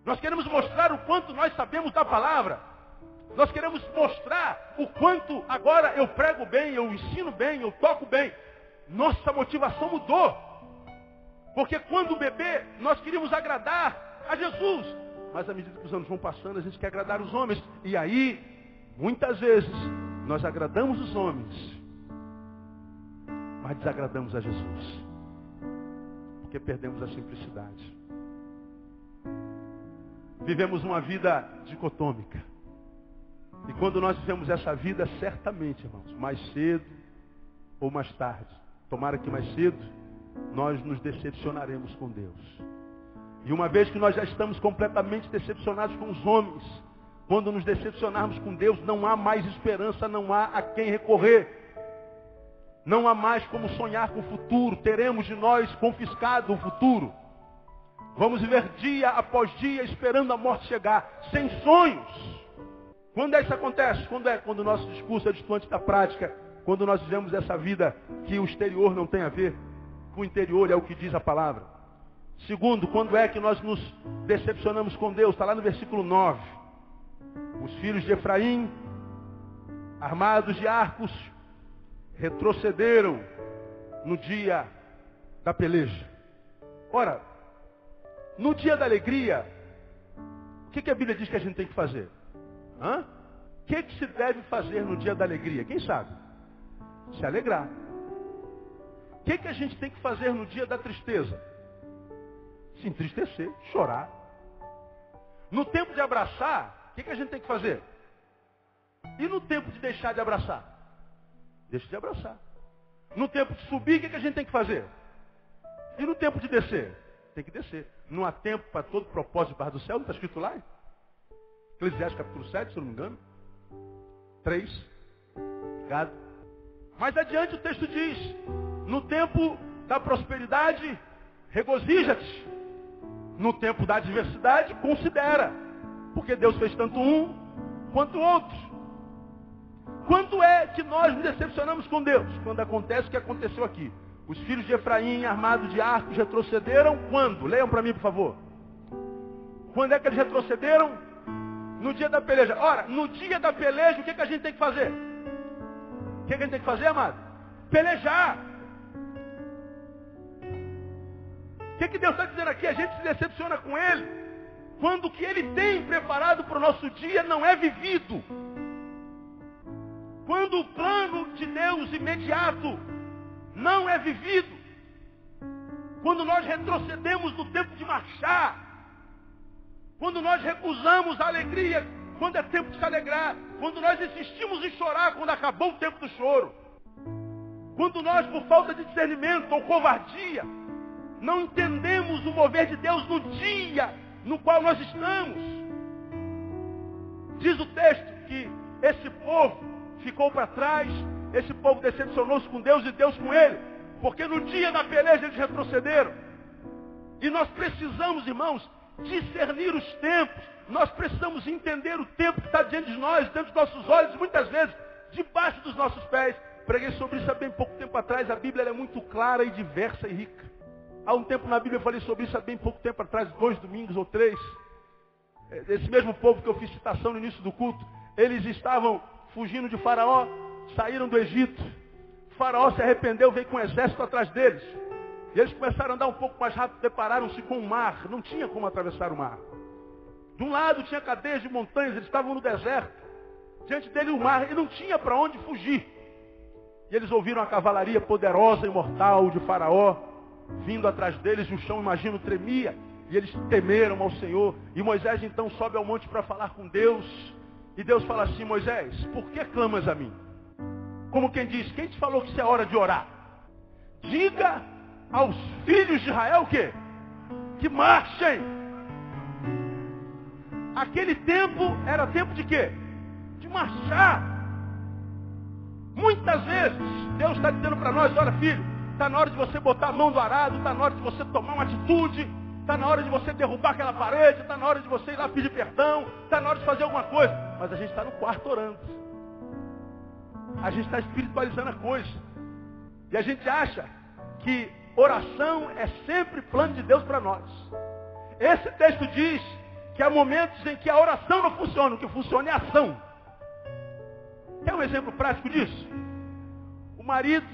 Nós queremos mostrar o quanto nós sabemos da palavra. Nós queremos mostrar o quanto agora eu prego bem, eu ensino bem, eu toco bem. Nossa motivação mudou. Porque quando bebê, nós queríamos agradar a Jesus. Mas à medida que os anos vão passando, a gente quer agradar os homens. E aí, muitas vezes, nós agradamos os homens, mas desagradamos a Jesus. Porque perdemos a simplicidade. Vivemos uma vida dicotômica. E quando nós vivemos essa vida, certamente, irmãos, mais cedo ou mais tarde, tomara que mais cedo, nós nos decepcionaremos com Deus. E uma vez que nós já estamos completamente decepcionados com os homens, quando nos decepcionarmos com Deus, não há mais esperança, não há a quem recorrer. Não há mais como sonhar com o futuro, teremos de nós confiscado o futuro. Vamos viver dia após dia esperando a morte chegar, sem sonhos. Quando isso acontece? Quando o nosso discurso é distante da prática, quando nós vivemos essa vida que o exterior não tem a ver com o interior, é o que diz a palavra. Segundo, quando é que nós nos decepcionamos com Deus? Está lá no versículo 9. Os filhos de Efraim, armados de arcos, retrocederam no dia da peleja. Ora, no dia da alegria, o que a Bíblia diz que a gente tem que fazer? O que se deve fazer no dia da alegria? Quem sabe? Se alegrar. O que a gente tem que fazer no dia da tristeza? Se entristecer, chorar. No tempo de abraçar, o que a gente tem que fazer? E no tempo de deixar de abraçar? Deixa de abraçar. No tempo de subir, o que a gente tem que fazer? E no tempo de descer? Tem que descer. Não há tempo para todo propósito debaixo do céu, não está escrito lá? Eclesiastes capítulo 7, se eu não me engano. 3. Obrigado. Mais adiante o texto diz, no tempo da prosperidade, regozija-te. No tempo da adversidade, considera. Porque Deus fez tanto um quanto o outro. Quando é que nós nos decepcionamos com Deus? Quando acontece o que aconteceu aqui. Os filhos de Efraim, armados de arcos, retrocederam quando? Leiam para mim, por favor. Quando é que eles retrocederam? No dia da peleja. Ora, no dia da peleja, o que a gente tem que fazer? O que a gente tem que fazer, amado? Pelejar. O que Deus está dizendo aqui? A gente se decepciona com Ele quando o que Ele tem preparado para o nosso dia não é vivido. Quando o plano de Deus imediato não é vivido. Quando nós retrocedemos no tempo de marchar. Quando nós recusamos a alegria quando é tempo de se alegrar. Quando nós insistimos em chorar quando acabou o tempo do choro. Quando nós, por falta de discernimento ou covardia, não entendemos o mover de Deus no dia no qual nós estamos. Diz o texto que esse povo ficou para trás, esse povo decepcionou-se com Deus e Deus com ele, porque no dia da peleja eles retrocederam. E nós precisamos, irmãos, discernir os tempos. Nós precisamos entender o tempo que está diante de nós, diante dos nossos olhos, muitas vezes debaixo dos nossos pés. Preguei sobre isso há bem pouco tempo atrás. A Bíblia é muito clara e diversa e rica. Há um tempo na Bíblia eu falei sobre isso há bem pouco tempo atrás, 2 domingos ou 3. Esse mesmo povo que eu fiz citação no início do culto, eles estavam fugindo de Faraó, saíram do Egito. Faraó se arrependeu, veio com um exército atrás deles. E eles começaram a andar um pouco mais rápido, depararam-se com o mar. Não tinha como atravessar o mar. De um lado tinha cadeias de montanhas, eles estavam no deserto. Diante dele o mar, e não tinha para onde fugir. E eles ouviram a cavalaria poderosa e mortal de Faraó, vindo atrás deles, e o chão, imagino, tremia. E eles temeram ao Senhor. E Moisés então sobe ao monte para falar com Deus. E Deus fala assim: Moisés, por que clamas a mim? Como quem diz, quem te falou que isso é hora de orar? Diga aos filhos de Israel o quê? Que marchem. Aquele tempo era tempo de quê? De marchar. Muitas vezes Deus está dizendo para nós: olha, filho, está na hora de você botar a mão do arado, está na hora de você tomar uma atitude, está na hora de você derrubar aquela parede, está na hora de você ir lá pedir perdão, está na hora de fazer alguma coisa. Mas a gente está no quarto orando. A gente está espiritualizando a coisa. E a gente acha que oração é sempre plano de Deus para nós. Esse texto diz que há momentos em que a oração não funciona, o que funciona é a ação. Quer um exemplo prático disso? O marido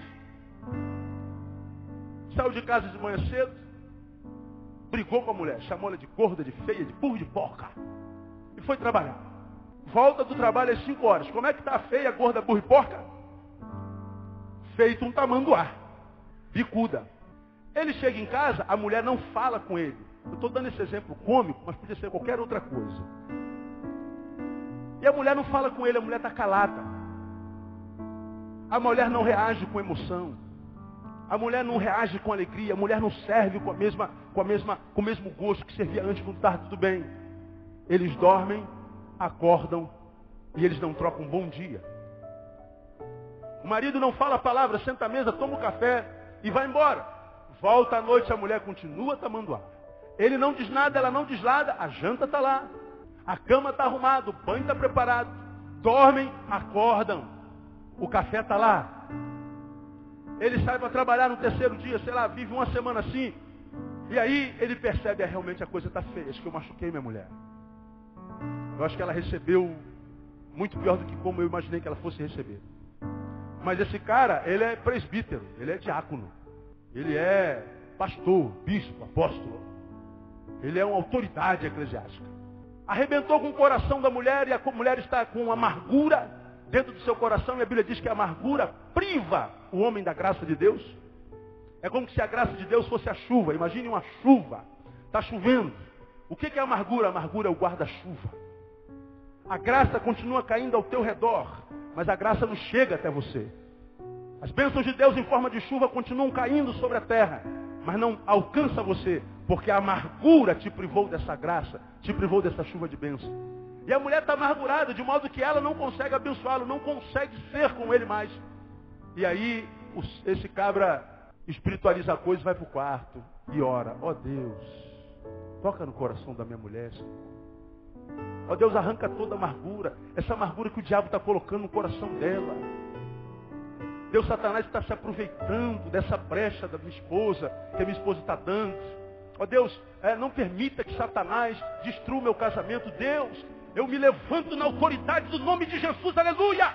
saiu de casa de manhã cedo, brigou com a mulher, chamou ela de gorda, de feia, de burro, de porca, e foi trabalhar. Volta do trabalho às 5 horas. Como é que está a feia, gorda, burro e porca? Feito um tamanduá, bicuda. Ele chega em casa, a mulher não fala com ele. Eu estou dando esse exemplo cômico, mas podia ser qualquer outra coisa. E a mulher não fala com ele, a mulher está calada. A mulher não reage com emoção. A mulher não reage com alegria. A mulher não serve com o mesmo gosto que servia antes quando estava tudo bem. Eles dormem, acordam e eles não trocam um bom dia. O marido não fala a palavra, senta à mesa, toma um café e vai embora. Volta à noite, a mulher continua tamanduá. Ele não diz nada, ela não diz nada, a janta está lá. A cama está arrumada, o banho está preparado. Dormem, acordam. O café está lá. Ele sai para trabalhar no terceiro dia, sei lá, vive uma semana assim. E aí ele percebe, realmente a coisa está feia. Acho que eu machuquei minha mulher. Eu acho que ela recebeu muito pior do que como eu imaginei que ela fosse receber. Mas esse cara, ele é presbítero, ele é diácono. Ele é pastor, bispo, apóstolo. Ele é uma autoridade eclesiástica. Arrebentou com o coração da mulher e a mulher está com amargura dentro do seu coração. E a Bíblia diz que a amargura priva o homem da graça de Deus. É como se a graça de Deus fosse a chuva. Imagine uma chuva. Está chovendo. O que é a amargura? A amargura é o guarda-chuva. A graça continua caindo ao teu redor, mas a graça não chega até você. As bênçãos de Deus em forma de chuva continuam caindo sobre a terra, mas não alcança você, porque a amargura te privou dessa graça, te privou dessa chuva de bênção. E a mulher está amargurada, de modo que ela não consegue abençoá-lo, não consegue ser com ele mais. E aí, esse cabra espiritualiza a coisa, vai para o quarto e ora: ó Deus, toca no coração da minha mulher, Senhor. Ó Deus, arranca toda a amargura. Essa amargura que o diabo está colocando no coração dela. Deus, Satanás está se aproveitando dessa brecha da minha esposa, que a minha esposa está dando. Ó Deus, não permita que Satanás destrua o meu casamento. Deus, eu me levanto na autoridade do nome de Jesus, aleluia!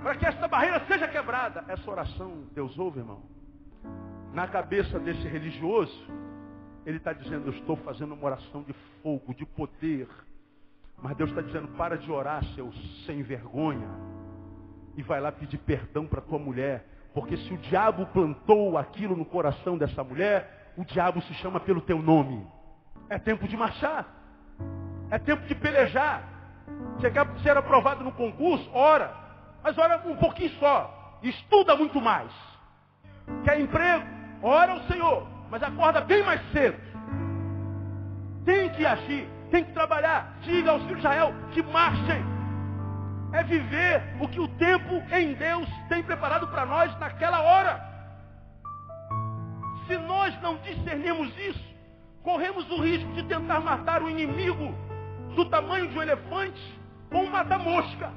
Para que esta barreira seja quebrada. Essa oração, Deus ouve, irmão. Na cabeça desse religioso, ele está dizendo, eu estou fazendo uma oração de fogo, de poder. Mas Deus está dizendo, para de orar, seu sem vergonha. E vai lá pedir perdão para tua mulher. Porque se o diabo plantou aquilo no coração dessa mulher, o diabo se chama pelo teu nome. É tempo de marchar. É tempo de pelejar. Você quer ser aprovado no concurso? Ora. Mas ora um pouquinho só. Estuda muito mais. Quer emprego? Ora ao Senhor. Mas acorda bem mais cedo. Tem que agir. Tem que trabalhar. Diga aos filhos de Israel que marchem. É viver o que o tempo em Deus tem preparado para nós naquela hora. Se nós não discernirmos isso, corremos o risco de tentar matar o inimigo do tamanho de um elefante com um mata-mosca.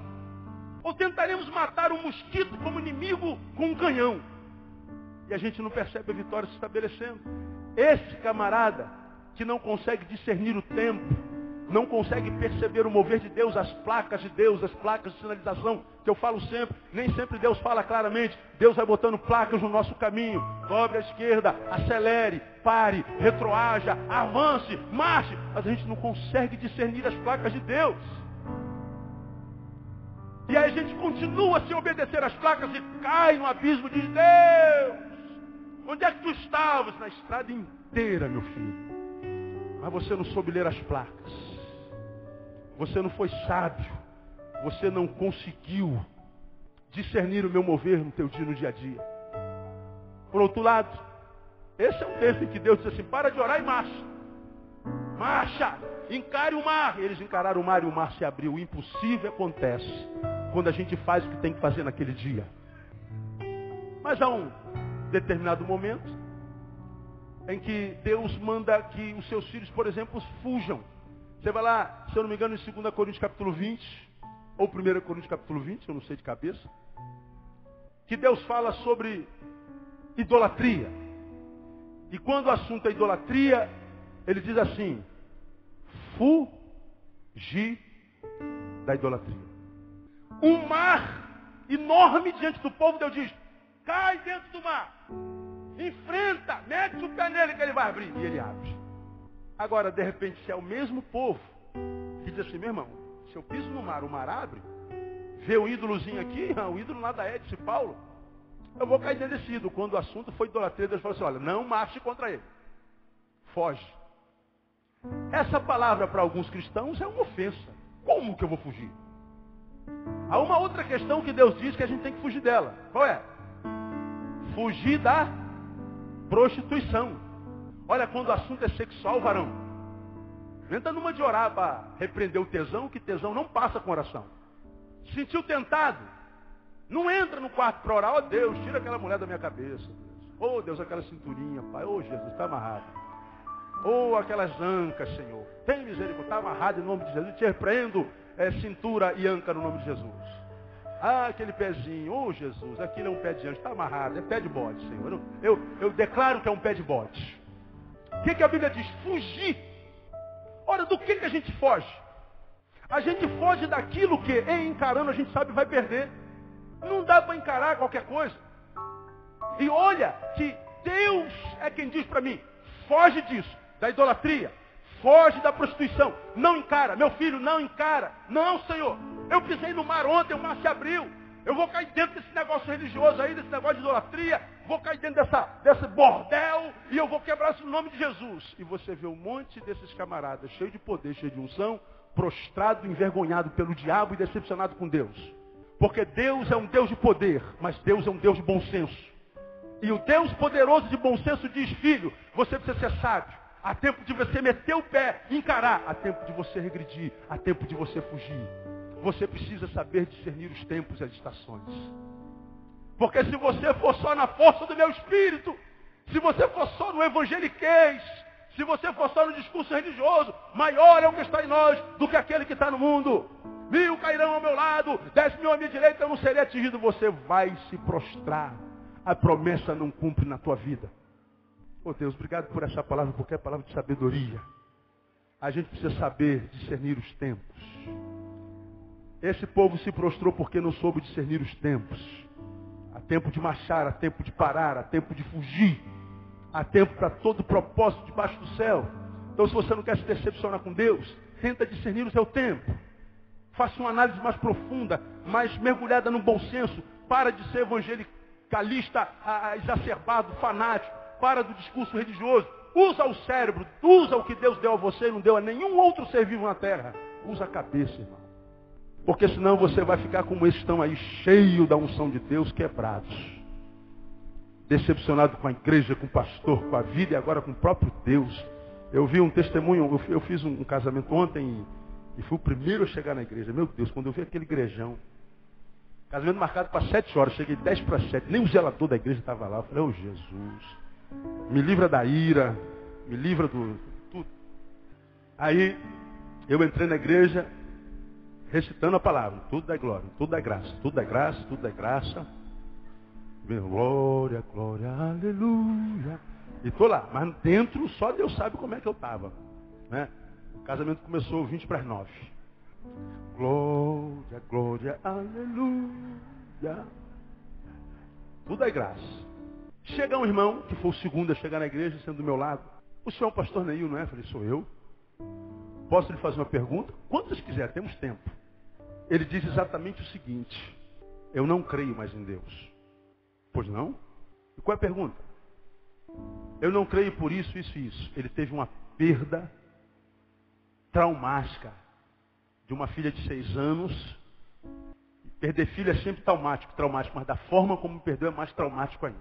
Ou tentaremos matar um mosquito como inimigo com um canhão. E a gente não percebe a vitória se estabelecendo. Esse camarada que não consegue discernir o tempo, não consegue perceber o mover de Deus, as placas de Deus, as placas de sinalização, que eu falo sempre, nem sempre Deus fala claramente. Deus vai botando placas no nosso caminho. Dobre à esquerda, acelere, pare, retroaja, avance, marche. Mas a gente não consegue discernir as placas de Deus. E aí a gente continua sem obedecer às placas e cai no abismo e diz, Deus, onde é que tu estavas? Na estrada inteira, meu filho. Mas você não soube ler as placas. Você não foi sábio. Você não conseguiu discernir o meu mover no teu dia, no dia a dia. Por outro lado, esse é um texto em que Deus diz assim, para de orar e marcha. Marcha, encare o mar. Eles encararam o mar e o mar se abriu. O impossível acontece quando a gente faz o que tem que fazer naquele dia. Mas há um determinado momento em que Deus manda que os seus filhos, por exemplo, fujam. Você vai lá, se eu não me engano, em 2 Coríntios capítulo 20, ou 1 Coríntios capítulo 20, eu não sei de cabeça, que Deus fala sobre idolatria. E quando o assunto é idolatria, ele diz assim, fugir da idolatria. Um mar enorme diante do povo, Deus diz, cai dentro do mar. Enfrenta, mete o pé nele que ele vai abrir. E ele abre. Agora, de repente, se é o mesmo povo que diz assim, meu irmão, se eu piso no mar, o mar abre, vê o ídolozinho aqui, o ídolo nada é, disse Paulo, eu vou cair dentro desse ídolo. Quando o assunto foi idolatria, Deus falou assim, olha, não marche contra ele. Foge. Essa palavra para alguns cristãos é uma ofensa. Como que eu vou fugir? Há uma outra questão que Deus diz que a gente tem que fugir dela. Qual é? Fugir da prostituição. Olha, quando o assunto é sexual, varão, não entra numa de orar para repreender o tesão, que tesão não passa com oração. Sentiu tentado? Não entra no quarto para orar. Oh Deus, tira aquela mulher da minha cabeça. Oh Deus, aquela cinturinha, Pai. Oh Jesus, está amarrado. Oh, aquelas ancas, Senhor. Tem misericórdia, está amarrado em nome de Jesus. Te repreendo, cintura e anca no nome de Jesus. Ah, aquele pezinho, oh Jesus, aquilo é um pé de anjo, está amarrado, é pé de bode, Senhor. Eu declaro que é um pé de bode. O que a Bíblia diz? Fugir. Ora, do que a gente foge? A gente foge daquilo que, encarando, a gente sabe vai perder. Não dá para encarar qualquer coisa. E olha que Deus é quem diz para mim, foge disso, da idolatria, foge da prostituição, não encara, meu filho, não encara. Não, Senhor, eu pisei no mar ontem, o mar se abriu. Eu vou cair dentro desse negócio religioso aí, desse negócio de idolatria, vou cair dentro desse bordel e eu vou quebrar isso no nome de Jesus. E você vê um monte desses camaradas, cheio de poder, cheio de unção, prostrado, envergonhado pelo diabo e decepcionado com Deus. Porque Deus é um Deus de poder, mas Deus é um Deus de bom senso. E o Deus poderoso de bom senso diz, filho, você precisa ser sábio. Há tempo de você meter o pé, encarar. Há tempo de você regredir, há tempo de você fugir. Você precisa saber discernir os tempos e as estações. Porque se você for só na força do meu espírito, se você for só no evangeliquez, Se você for só no discurso religioso, maior é o que está em nós do que aquele que está no mundo. 1000 cairão ao meu lado, 10.000 à minha direita, eu não serei atingido. Você vai se prostrar. A promessa não cumpre na tua vida. Oh Deus, obrigado por essa palavra, porque é palavra de sabedoria. A gente precisa saber discernir os tempos. Esse povo se prostrou porque não soube discernir os tempos. Há tempo de marchar, há tempo de parar, há tempo de fugir. Há tempo para todo propósito debaixo do céu. Então, se você não quer se decepcionar com Deus, tenta discernir o seu tempo. Faça uma análise mais profunda, mais mergulhada no bom senso. Para de ser evangelicalista, exacerbado, fanático. Para do discurso religioso. Usa o cérebro, usa o que Deus deu a você e não deu a nenhum outro ser vivo na terra. Usa a cabeça, irmão. Porque senão você vai ficar como esses estão aí, cheio da unção de Deus, quebrados. Decepcionado com a igreja, com o pastor, com a vida e agora com o próprio Deus. Eu vi um testemunho, eu fiz um casamento ontem e fui o primeiro a chegar na igreja. Meu Deus, quando eu vi aquele igrejão, casamento marcado para 7 horas, cheguei 10 para 7, nem o zelador da igreja estava lá. Eu falei, oh Jesus, me livra da ira, me livra do tudo. Aí eu entrei na igreja, recitando a palavra, tudo é glória, tudo é graça, tudo é graça, tudo é graça. Glória, glória, aleluia. E estou lá, mas dentro só Deus sabe como é que eu estava. Né? O casamento começou 20 para as 9. Glória, glória, aleluia. Tudo é graça. Chega um irmão, que foi o segundo a chegar na igreja, sendo do meu lado. O senhor é o pastor Neil, não é? Eu falei, sou eu. Posso lhe fazer uma pergunta? Quantas quiser, temos tempo. Ele diz exatamente o seguinte: eu não creio mais em Deus. Pois não? E qual é a pergunta? Eu não creio por isso, isso e isso. Ele teve uma perda traumática de uma filha de 6 anos. Perder filho é sempre traumático, mas da forma como perdeu é mais traumático ainda.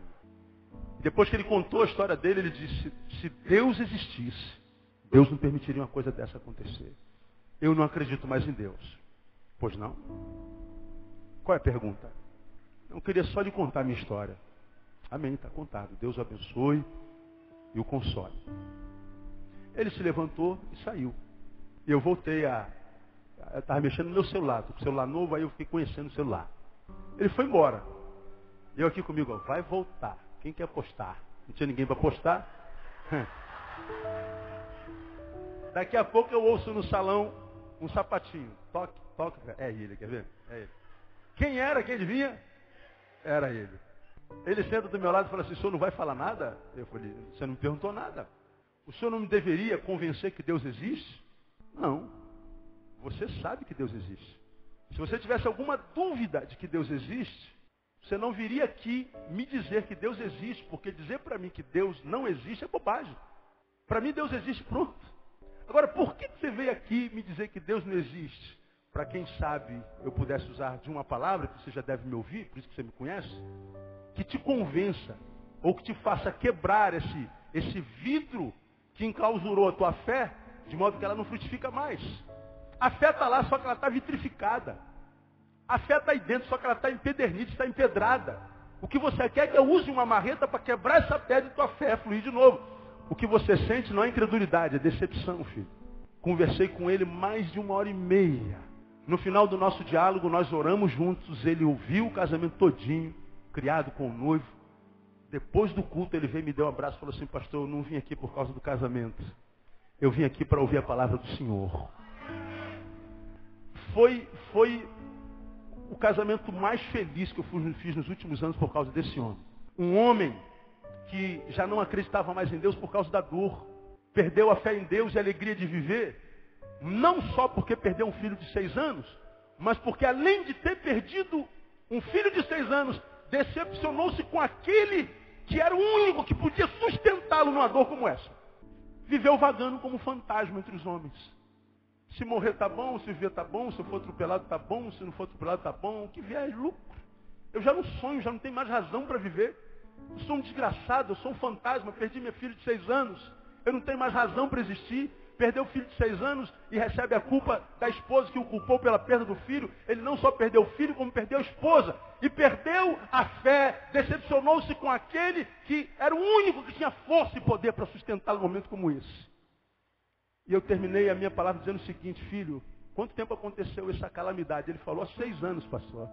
E depois que ele contou a história dele, ele disse, se Deus existisse, Deus não permitiria uma coisa dessa acontecer. Eu não acredito mais em Deus. Pois não? Qual é a pergunta? Eu queria só lhe contar a minha história. Amém, está contado. Deus o abençoe e o console. Ele se levantou e saiu. E eu voltei eu estava mexendo no meu celular. Com o celular novo, aí eu fiquei conhecendo o celular. Ele foi embora. E eu aqui comigo, ó, vai voltar. Quem quer apostar? Não tinha ninguém para apostar. Daqui a pouco eu ouço no salão um sapatinho. Toque, toque. É ele, quer ver? É ele. Quem era que ele vinha? Era ele. Ele senta do meu lado e fala assim, o senhor não vai falar nada? Eu falei, você não me perguntou nada. O senhor não me deveria convencer que Deus existe? Não. Você sabe que Deus existe. Se você tivesse alguma dúvida de que Deus existe, você não viria aqui me dizer que Deus existe, porque dizer para mim que Deus não existe é bobagem. Para mim Deus existe, pronto. Agora, por que você veio aqui me dizer que Deus não existe? Para quem sabe eu pudesse usar de uma palavra, que você já deve me ouvir, por isso que você me conhece, que te convença, ou que te faça quebrar esse vidro que enclausurou a tua fé, de modo que ela não frutifica mais. A fé está lá, só que ela está vitrificada. A fé está aí dentro, só que ela está empedernida, está empedrada. O que você quer é que eu use uma marreta para quebrar essa pedra e tua fé fluir de novo. O que você sente não é incredulidade, é decepção, filho. Conversei com ele mais de 1h30. No final do nosso diálogo, nós oramos juntos. Ele ouviu o casamento todinho, criado com o noivo. Depois do culto, ele veio me deu um abraço e falou assim, pastor, eu não vim aqui por causa do casamento. Eu vim aqui para ouvir a palavra do Senhor. Foi o casamento mais feliz que eu fiz nos últimos anos por causa desse homem. Um homem que já não acreditava mais em Deus por causa da dor. Perdeu a fé em Deus e a alegria de viver. Não só porque perdeu um filho de 6 anos, mas porque além de ter perdido um filho de 6 anos, decepcionou-se com aquele que era o único que podia sustentá-lo numa dor como essa. Viveu vagando como fantasma entre os homens. Se morrer tá bom, se viver tá bom, se eu for atropelado tá bom, se não for atropelado tá bom, o que vier é lucro. Eu já não sonho, já não tenho mais razão para viver. Eu sou um desgraçado, eu sou um fantasma, perdi minha filha de 6 anos. Eu não tenho mais razão para existir. perdeu o filho de 6 anos e recebe a culpa da esposa que o culpou pela perda do filho. Ele não só perdeu o filho, como perdeu a esposa. E perdeu a fé, decepcionou-se com aquele que era o único que tinha força e poder para sustentar um momento como esse. E eu terminei a minha palavra dizendo o seguinte: filho, quanto tempo aconteceu essa calamidade? Ele falou: há 6 anos, pastor.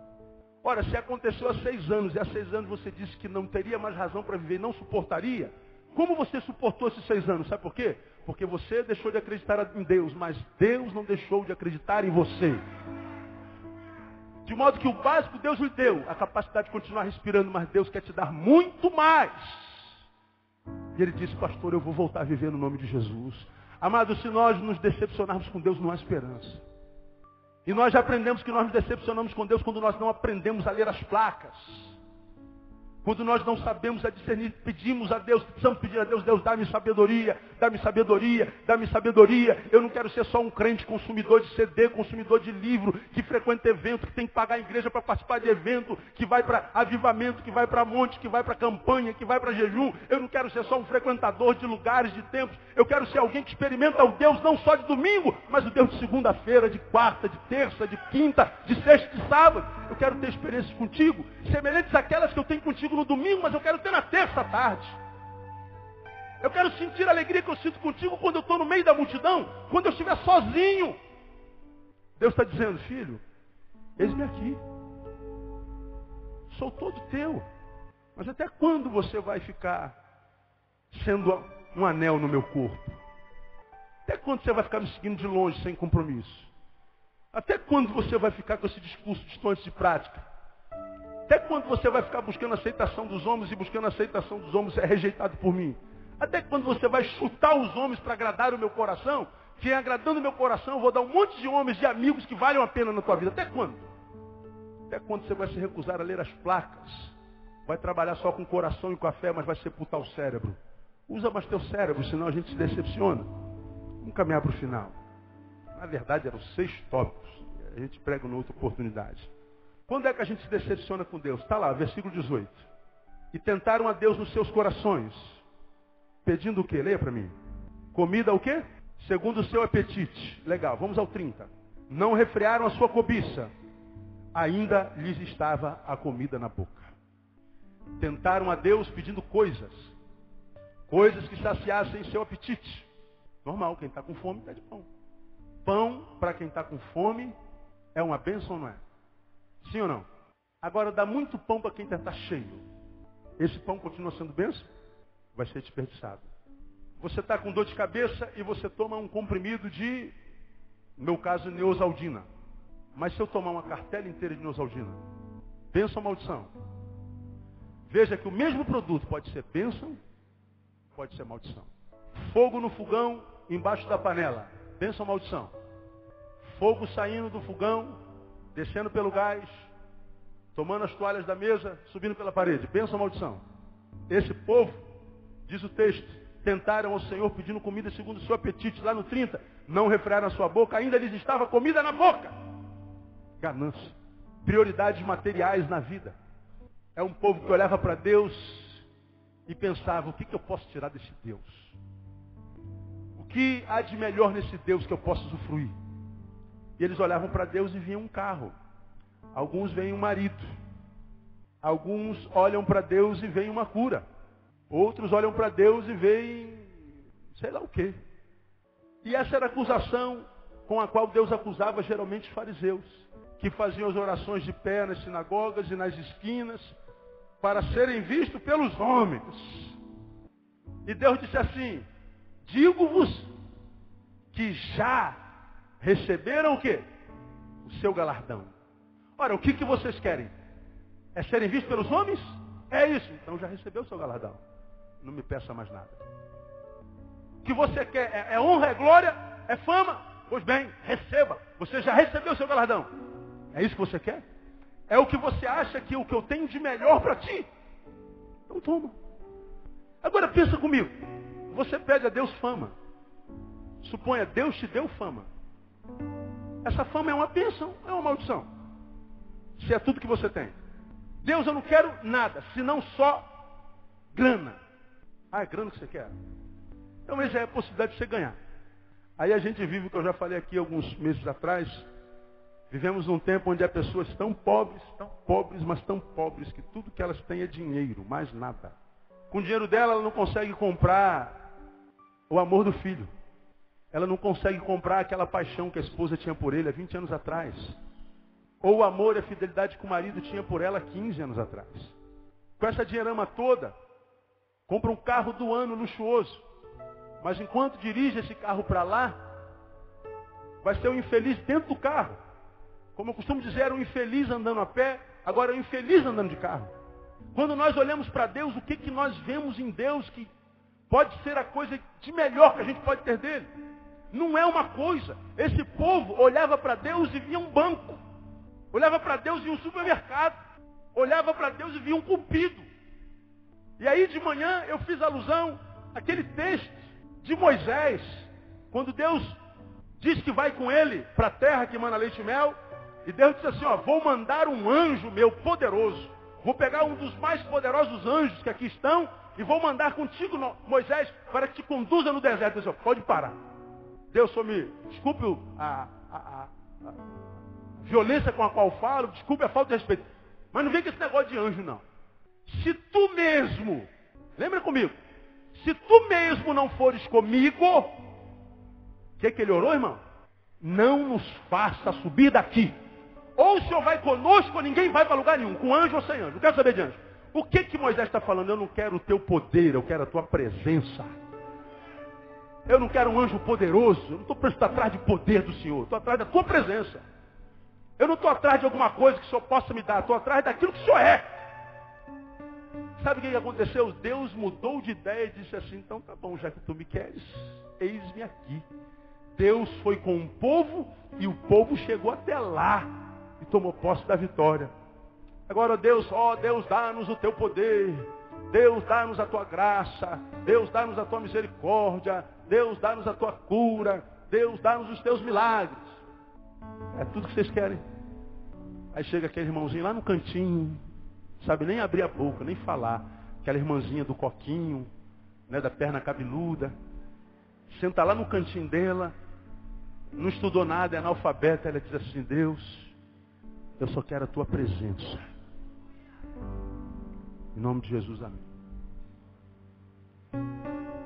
Ora, se aconteceu há 6 anos, e há 6 anos você disse que não teria mais razão para viver e não suportaria, como você suportou esses 6 anos? Sabe por quê? Porque você deixou de acreditar em Deus, mas Deus não deixou de acreditar em você. De modo que o básico Deus lhe deu, a capacidade de continuar respirando, mas Deus quer te dar muito mais. E ele disse: pastor, eu vou voltar a viver no nome de Jesus. Amados, se nós nos decepcionarmos com Deus, não há esperança. E nós já aprendemos que nós nos decepcionamos com Deus quando nós não aprendemos a ler as placas. Quando nós não sabemos a discernir, pedimos a Deus, precisamos pedir a Deus: Deus, dá-me sabedoria, dá-me sabedoria, dá-me sabedoria. Eu não quero ser só um crente consumidor de CD, consumidor de livro, que frequenta evento, que tem que pagar a igreja para participar de evento, que vai para avivamento, que vai para monte, que vai para campanha, que vai para jejum. Eu não quero ser só um frequentador de lugares, de templos. Eu quero ser alguém que experimenta o Deus não só de domingo, mas o Deus de segunda-feira, de quarta, de terça, de quinta, de sexta e de sábado. Eu quero ter experiências contigo, semelhantes àquelas que eu tenho contigo no domingo, mas eu quero ter na terça à tarde. Eu quero sentir a alegria que eu sinto contigo quando eu estou no meio da multidão, quando eu estiver sozinho. Deus está dizendo: filho, eis-me aqui. Sou todo teu. Mas até quando você vai ficar sendo um anel no meu corpo? Até quando você vai ficar me seguindo de longe sem compromisso? Até quando você vai ficar com esse discurso distante de prática? Até quando você vai ficar buscando a aceitação dos homens e buscando a aceitação dos homens é rejeitado por mim? Até quando você vai chutar os homens para agradar o meu coração? Que agradando o meu coração eu vou dar um monte de homens, de amigos que valham a pena na tua vida. Até quando? Até quando você vai se recusar a ler as placas? Vai trabalhar só com o coração e com a fé, mas vai sepultar o cérebro. Usa mais teu cérebro, senão a gente se decepciona. Vamos caminhar para o final. Na verdade eram 6 tópicos. A gente prega em outra oportunidade. Quando é que a gente se decepciona com Deus? Está lá, versículo 18. E tentaram a Deus nos seus corações, pedindo o quê? Leia para mim. Comida o quê? Segundo o seu apetite. Legal, vamos ao 30. Não refrearam a sua cobiça, ainda lhes estava a comida na boca. Tentaram a Deus pedindo coisas que saciassem seu apetite. Normal, quem está com fome pede pão. Pão, para quem está com fome, é uma bênção, não é? Sim ou não? Agora, dá muito pão para quem está cheio. Esse pão continua sendo bênção? Vai ser desperdiçado. Você está com dor de cabeça e você toma um comprimido de, no meu caso, Neosaldina. Mas se eu tomar uma cartela inteira de Neosaldina, bênção ou maldição? Veja que o mesmo produto pode ser bênção, pode ser maldição. Fogo no fogão, embaixo da panela, bênção ou maldição? Fogo saindo do fogão, descendo pelo gás, tomando as toalhas da mesa, subindo pela parede. Bênção ou maldição? Esse povo, diz o texto, tentaram ao Senhor pedindo comida segundo o seu apetite. Lá no 30, não refrearam a sua boca, ainda lhes estava comida na boca. Ganância. Prioridades materiais na vida. É um povo que olhava para Deus e pensava: o que eu posso tirar desse Deus? O que há de melhor nesse Deus que eu posso usufruir? E eles olhavam para Deus e viam um carro. Alguns veem um marido. Alguns olham para Deus e veem uma cura. Outros olham para Deus e veem sei lá o quê. E essa era a acusação com a qual Deus acusava geralmente os fariseus, que faziam as orações de pé nas sinagogas e nas esquinas para serem vistos pelos homens. E Deus disse assim: digo-vos que já receberam o quê? O seu galardão. Ora, o que vocês querem? É serem vistos pelos homens? É isso. Então já recebeu o seu galardão. Não me peça mais nada. O que você quer é honra, é glória, é fama? Pois bem, receba. Você já recebeu o seu galardão. É isso que você quer? É o que você acha que o que eu tenho de melhor para ti? Então toma. Agora pensa comigo. Você pede a Deus fama. Suponha, Deus te deu fama. Essa fama é uma bênção, é uma maldição? Se é tudo que você tem. Deus, eu não quero nada, senão só grana. Ah, é grana que você quer? Então essa é a possibilidade de você ganhar. Aí a gente vive o que eu já falei aqui alguns meses atrás. Vivemos num tempo onde há pessoas tão pobres, mas tão pobres, que tudo que elas têm é dinheiro, mais nada. Com o dinheiro dela, ela não consegue comprar o amor do filho. Ela não consegue comprar aquela paixão que a esposa tinha por ele há 20 anos atrás. Ou o amor e a fidelidade que o marido tinha por ela há 15 anos atrás. Com essa dinheirama toda, compra um carro do ano luxuoso. Mas enquanto dirige esse carro para lá, vai ser um infeliz dentro do carro. Como eu costumo dizer, era um infeliz andando a pé, agora é um infeliz andando de carro. Quando nós olhamos para Deus, o que nós vemos em Deus que pode ser a coisa de melhor que a gente pode ter dele? Não é uma coisa. Esse povo olhava para Deus e via um banco. Olhava para Deus e via um supermercado. Olhava para Deus e via um cupido. E aí de manhã eu fiz alusão àquele texto de Moisés, quando Deus diz que vai com ele para a terra que emana leite e mel. E Deus disse assim, vou mandar um anjo meu poderoso. Vou pegar um dos mais poderosos anjos que aqui estão e vou mandar contigo, Moisés, para que te conduza no deserto. Deus disse, pode parar. Deus só me desculpe a violência com a qual falo, desculpe a falta de respeito. Mas não vem com esse negócio de anjo, não. Se tu mesmo, lembra comigo, se tu mesmo não fores comigo, o que ele orou, irmão? Não nos faça subir daqui. Ou o Senhor vai conosco, ou ninguém vai para lugar nenhum, com anjo ou sem anjo. Não quero saber de anjo. O que Moisés está falando? Eu não quero o teu poder, eu quero a tua presença. Eu não quero um anjo poderoso, eu não estou precisando atrás de poder do Senhor, estou atrás da tua presença. Eu não estou atrás de alguma coisa que o Senhor possa me dar, estou atrás daquilo que o Senhor é. Sabe o que aconteceu? Deus mudou de ideia e disse assim, então tá bom, já que tu me queres, eis-me aqui. Deus foi com o povo e o povo chegou até lá e tomou posse da vitória. Agora Deus, Deus, dá-nos o teu poder. Deus, dá-nos a tua graça. Deus, dá-nos a tua misericórdia. Deus, dá-nos a tua cura. Deus, dá-nos os teus milagres. É tudo que vocês querem. Aí chega aquele irmãozinho lá no cantinho, sabe nem abrir a boca, nem falar. Aquela irmãzinha do coquinho, né, da perna cabeluda. Senta lá no cantinho dela, não estudou nada, é analfabeta. Ela diz assim, Deus, eu só quero a tua presença. Em nome de Jesus, amém.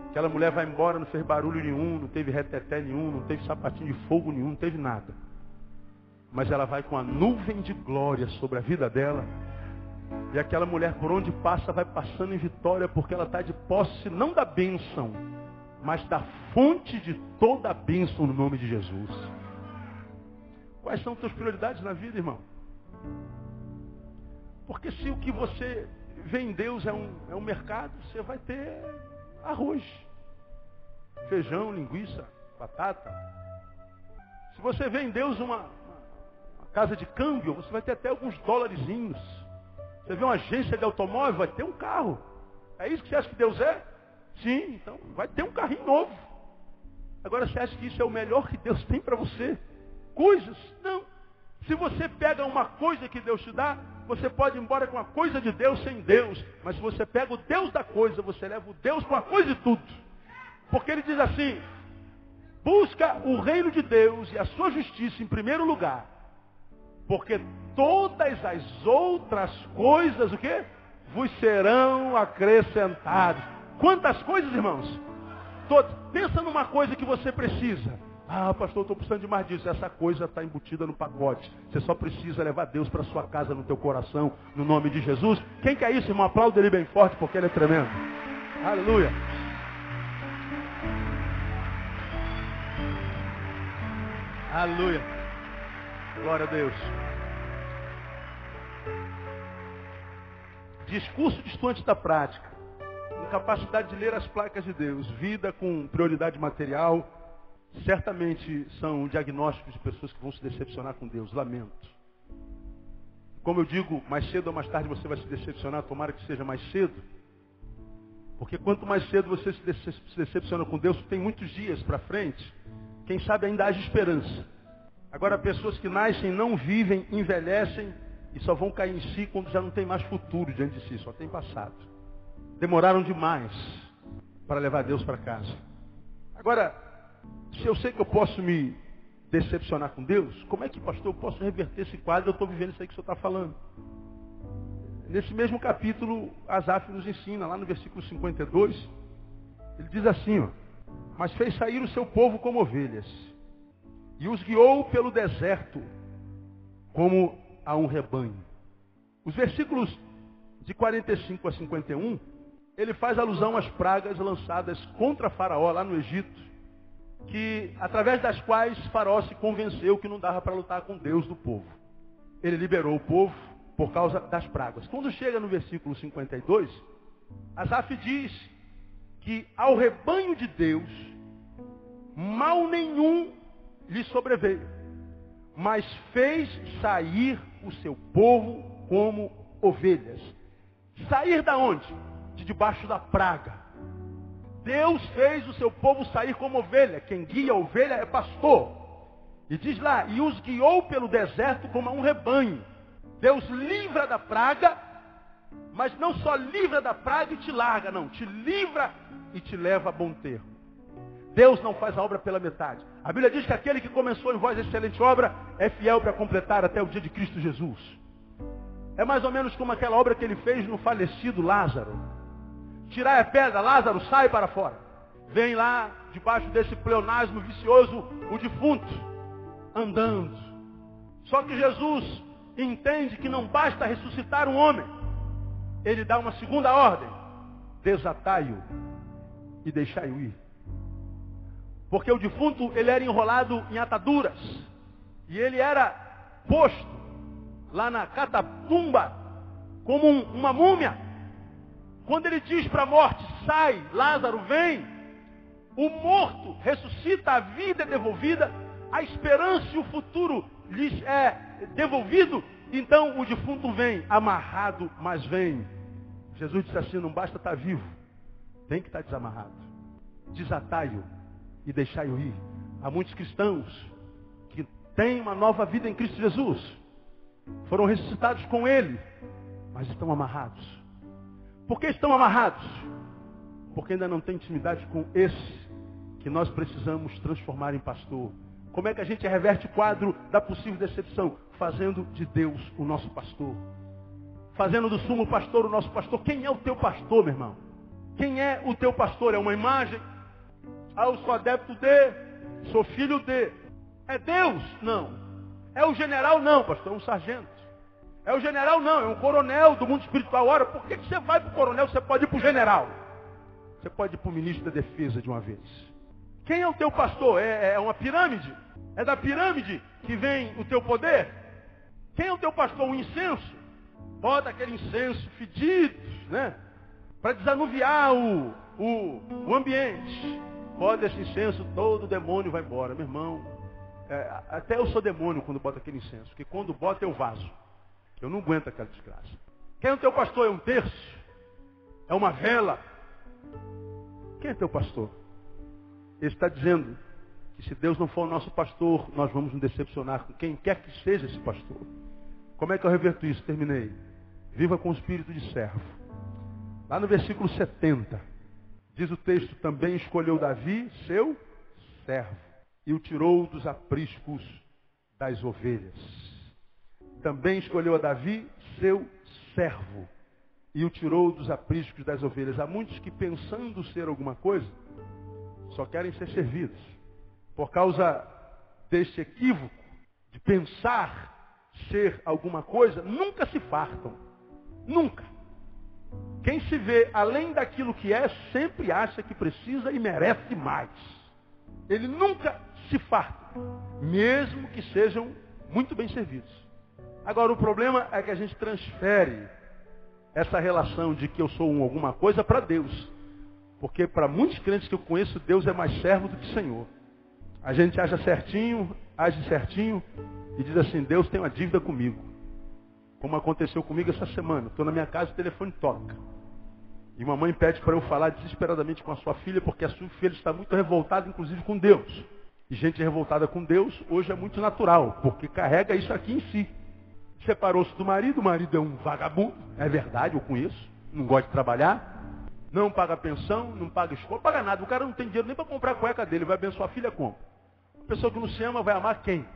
Aquela mulher vai embora, não fez barulho nenhum, não teve reteté nenhum, não teve sapatinho de fogo nenhum, não teve nada. Mas ela vai com a nuvem de glória sobre a vida dela. E aquela mulher, por onde passa, vai passando em vitória, porque ela está de posse não da bênção, mas da fonte de toda a bênção no nome de Jesus. Quais são as tuas prioridades na vida, irmão? Porque se o que você vê em Deus é um mercado, você vai ter arroz, feijão, linguiça, batata. Se você vê em Deus uma casa de câmbio, você vai ter até alguns dólarzinhos. Você vê uma agência de automóvel, vai ter um carro. É isso que você acha que Deus é? Sim, então vai ter um carrinho novo. Agora você acha que isso é o melhor que Deus tem para você? Coisas? Não. Se você pega uma coisa que Deus te dá, você pode ir embora com a coisa de Deus sem Deus. Mas se você pega o Deus da coisa, você leva o Deus com a coisa de tudo. Porque ele diz assim, busca o reino de Deus e a sua justiça em primeiro lugar. Porque todas as outras coisas, o quê? Vos serão acrescentadas. Quantas coisas, irmãos? Todas. Pensa numa coisa que você precisa. Ah, pastor, eu estou precisando de mais disso. Essa coisa está embutida no pacote. Você só precisa levar Deus para sua casa, no teu coração, no nome de Jesus. Quem quer isso, irmão? Aplauda ele bem forte, porque ele é tremendo. Aleluia. Aleluia. Glória a Deus. Discurso distante da prática. Incapacidade de ler as placas de Deus. Vida com prioridade material. Certamente são diagnósticos de pessoas que vão se decepcionar com Deus. Lamento. Como eu digo, mais cedo ou mais tarde você vai se decepcionar. Tomara que seja mais cedo. Porque quanto mais cedo você se decepciona com Deus, tem muitos dias para frente. Quem sabe ainda haja esperança. Agora, pessoas que nascem, não vivem, envelhecem e só vão cair em si quando já não tem mais futuro diante de si, só tem passado. Demoraram demais para levar Deus para casa. Agora, Se eu sei que eu posso me decepcionar com Deus, como é que, pastor, eu posso reverter esse quadro? Eu estou vivendo isso aí que o senhor está falando. Nesse mesmo capítulo, Asaf nos ensina, lá no versículo 52, ele diz assim, ó, mas fez sair o seu povo como ovelhas, e os guiou pelo deserto, como a um rebanho. Os versículos de 45 a 51, ele faz alusão às pragas lançadas contra Faraó lá no Egito, que, através das quais Faraó se convenceu que não dava para lutar com Deus do povo. Ele liberou o povo por causa das pragas. Quando chega no versículo 52, Asaf diz que ao rebanho de Deus, mal nenhum lhe sobreveio, mas fez sair o seu povo como ovelhas. Sair da onde? De debaixo da praga. Deus fez o seu povo sair como ovelha. Quem guia a ovelha é pastor. E diz lá, e os guiou pelo deserto como a um rebanho. Deus livra da praga, mas não só livra da praga e te larga, não. Te livra e te leva a bom termo. Deus não faz a obra pela metade. A Bíblia diz que aquele que começou em vós a excelente obra é fiel para completar até o dia de Cristo Jesus. É mais ou menos como aquela obra que ele fez no falecido Lázaro. Tirar a pedra, Lázaro, sai para fora. Vem lá, debaixo desse pleonasmo vicioso, o defunto, andando. Só que Jesus entende que não basta ressuscitar um homem. Ele dá uma segunda ordem. Desatai-o e deixai-o ir. Porque o defunto, ele era enrolado em ataduras. E ele era posto lá na catacumba como uma múmia. Quando ele diz para a morte, sai, Lázaro, vem, o morto ressuscita, a vida é devolvida, a esperança e o futuro lhes é devolvido, então o defunto vem, amarrado, mas vem. Jesus disse assim, não basta estar vivo, tem que estar desamarrado. Desatai-o e deixai-o ir. Há muitos cristãos que têm uma nova vida em Cristo Jesus, foram ressuscitados com Ele, mas estão amarrados. Por que estão amarrados? Porque ainda não tem intimidade com esse que nós precisamos transformar em pastor. Como é que a gente reverte o quadro da possível decepção? Fazendo de Deus o nosso pastor. Fazendo do sumo pastor o nosso pastor. Quem é o teu pastor, meu irmão? Quem é o teu pastor? É uma imagem? Ah, eu sou adepto de, sou filho de. É Deus? Não. É o general? Não, pastor, é um sargento. É o general? Não, é um coronel do mundo espiritual. Ora, por que você vai para o coronel? Você pode ir para o general. Você pode ir para o ministro da defesa de uma vez. Quem é o teu pastor? É uma pirâmide? É da pirâmide que vem o teu poder? Quem é o teu pastor? Um incenso? Bota aquele incenso fedido, né? Para desanuviar o ambiente. Bota esse incenso, todo o demônio vai embora. Meu irmão, até eu sou demônio quando boto aquele incenso. Porque quando bota eu vazo. Eu não aguento aquela desgraça. Quem é o teu pastor? É um terço? É uma vela? Quem é teu pastor? Ele está dizendo que se Deus não for o nosso pastor, nós vamos nos decepcionar com quem quer que seja esse pastor. Como é que eu reverto isso? Terminei. Viva com o espírito de servo. Lá no versículo 70, diz o texto, também escolheu Davi, seu servo, e o tirou dos apriscos das ovelhas. Também escolheu a Davi, seu servo, e o tirou dos apriscos das ovelhas. Há muitos que, pensando ser alguma coisa, só querem ser servidos. Por causa deste equívoco de pensar ser alguma coisa, nunca se fartam. Nunca. Quem se vê além daquilo que é, sempre acha que precisa e merece mais. Ele nunca se farta, mesmo que sejam muito bem servidos. Agora, o problema é que a gente transfere essa relação de que eu sou alguma coisa para Deus. Porque para muitos crentes que eu conheço, Deus é mais servo do que Senhor. A gente age certinho e diz assim, Deus tem uma dívida comigo. Como aconteceu comigo essa semana. Estou na minha casa, o telefone toca. E uma mãe pede para eu falar desesperadamente com a sua filha, porque a sua filha está muito revoltada, inclusive com Deus. E gente revoltada com Deus hoje é muito natural, porque carrega isso aqui em si. Separou-se do marido, o marido é um vagabundo, é verdade, eu conheço, não gosta de trabalhar. Não paga pensão, não paga escola, não paga nada. O cara não tem dinheiro nem para comprar a cueca dele. Vai abençoar a filha como? A pessoa que não se ama vai amar quem?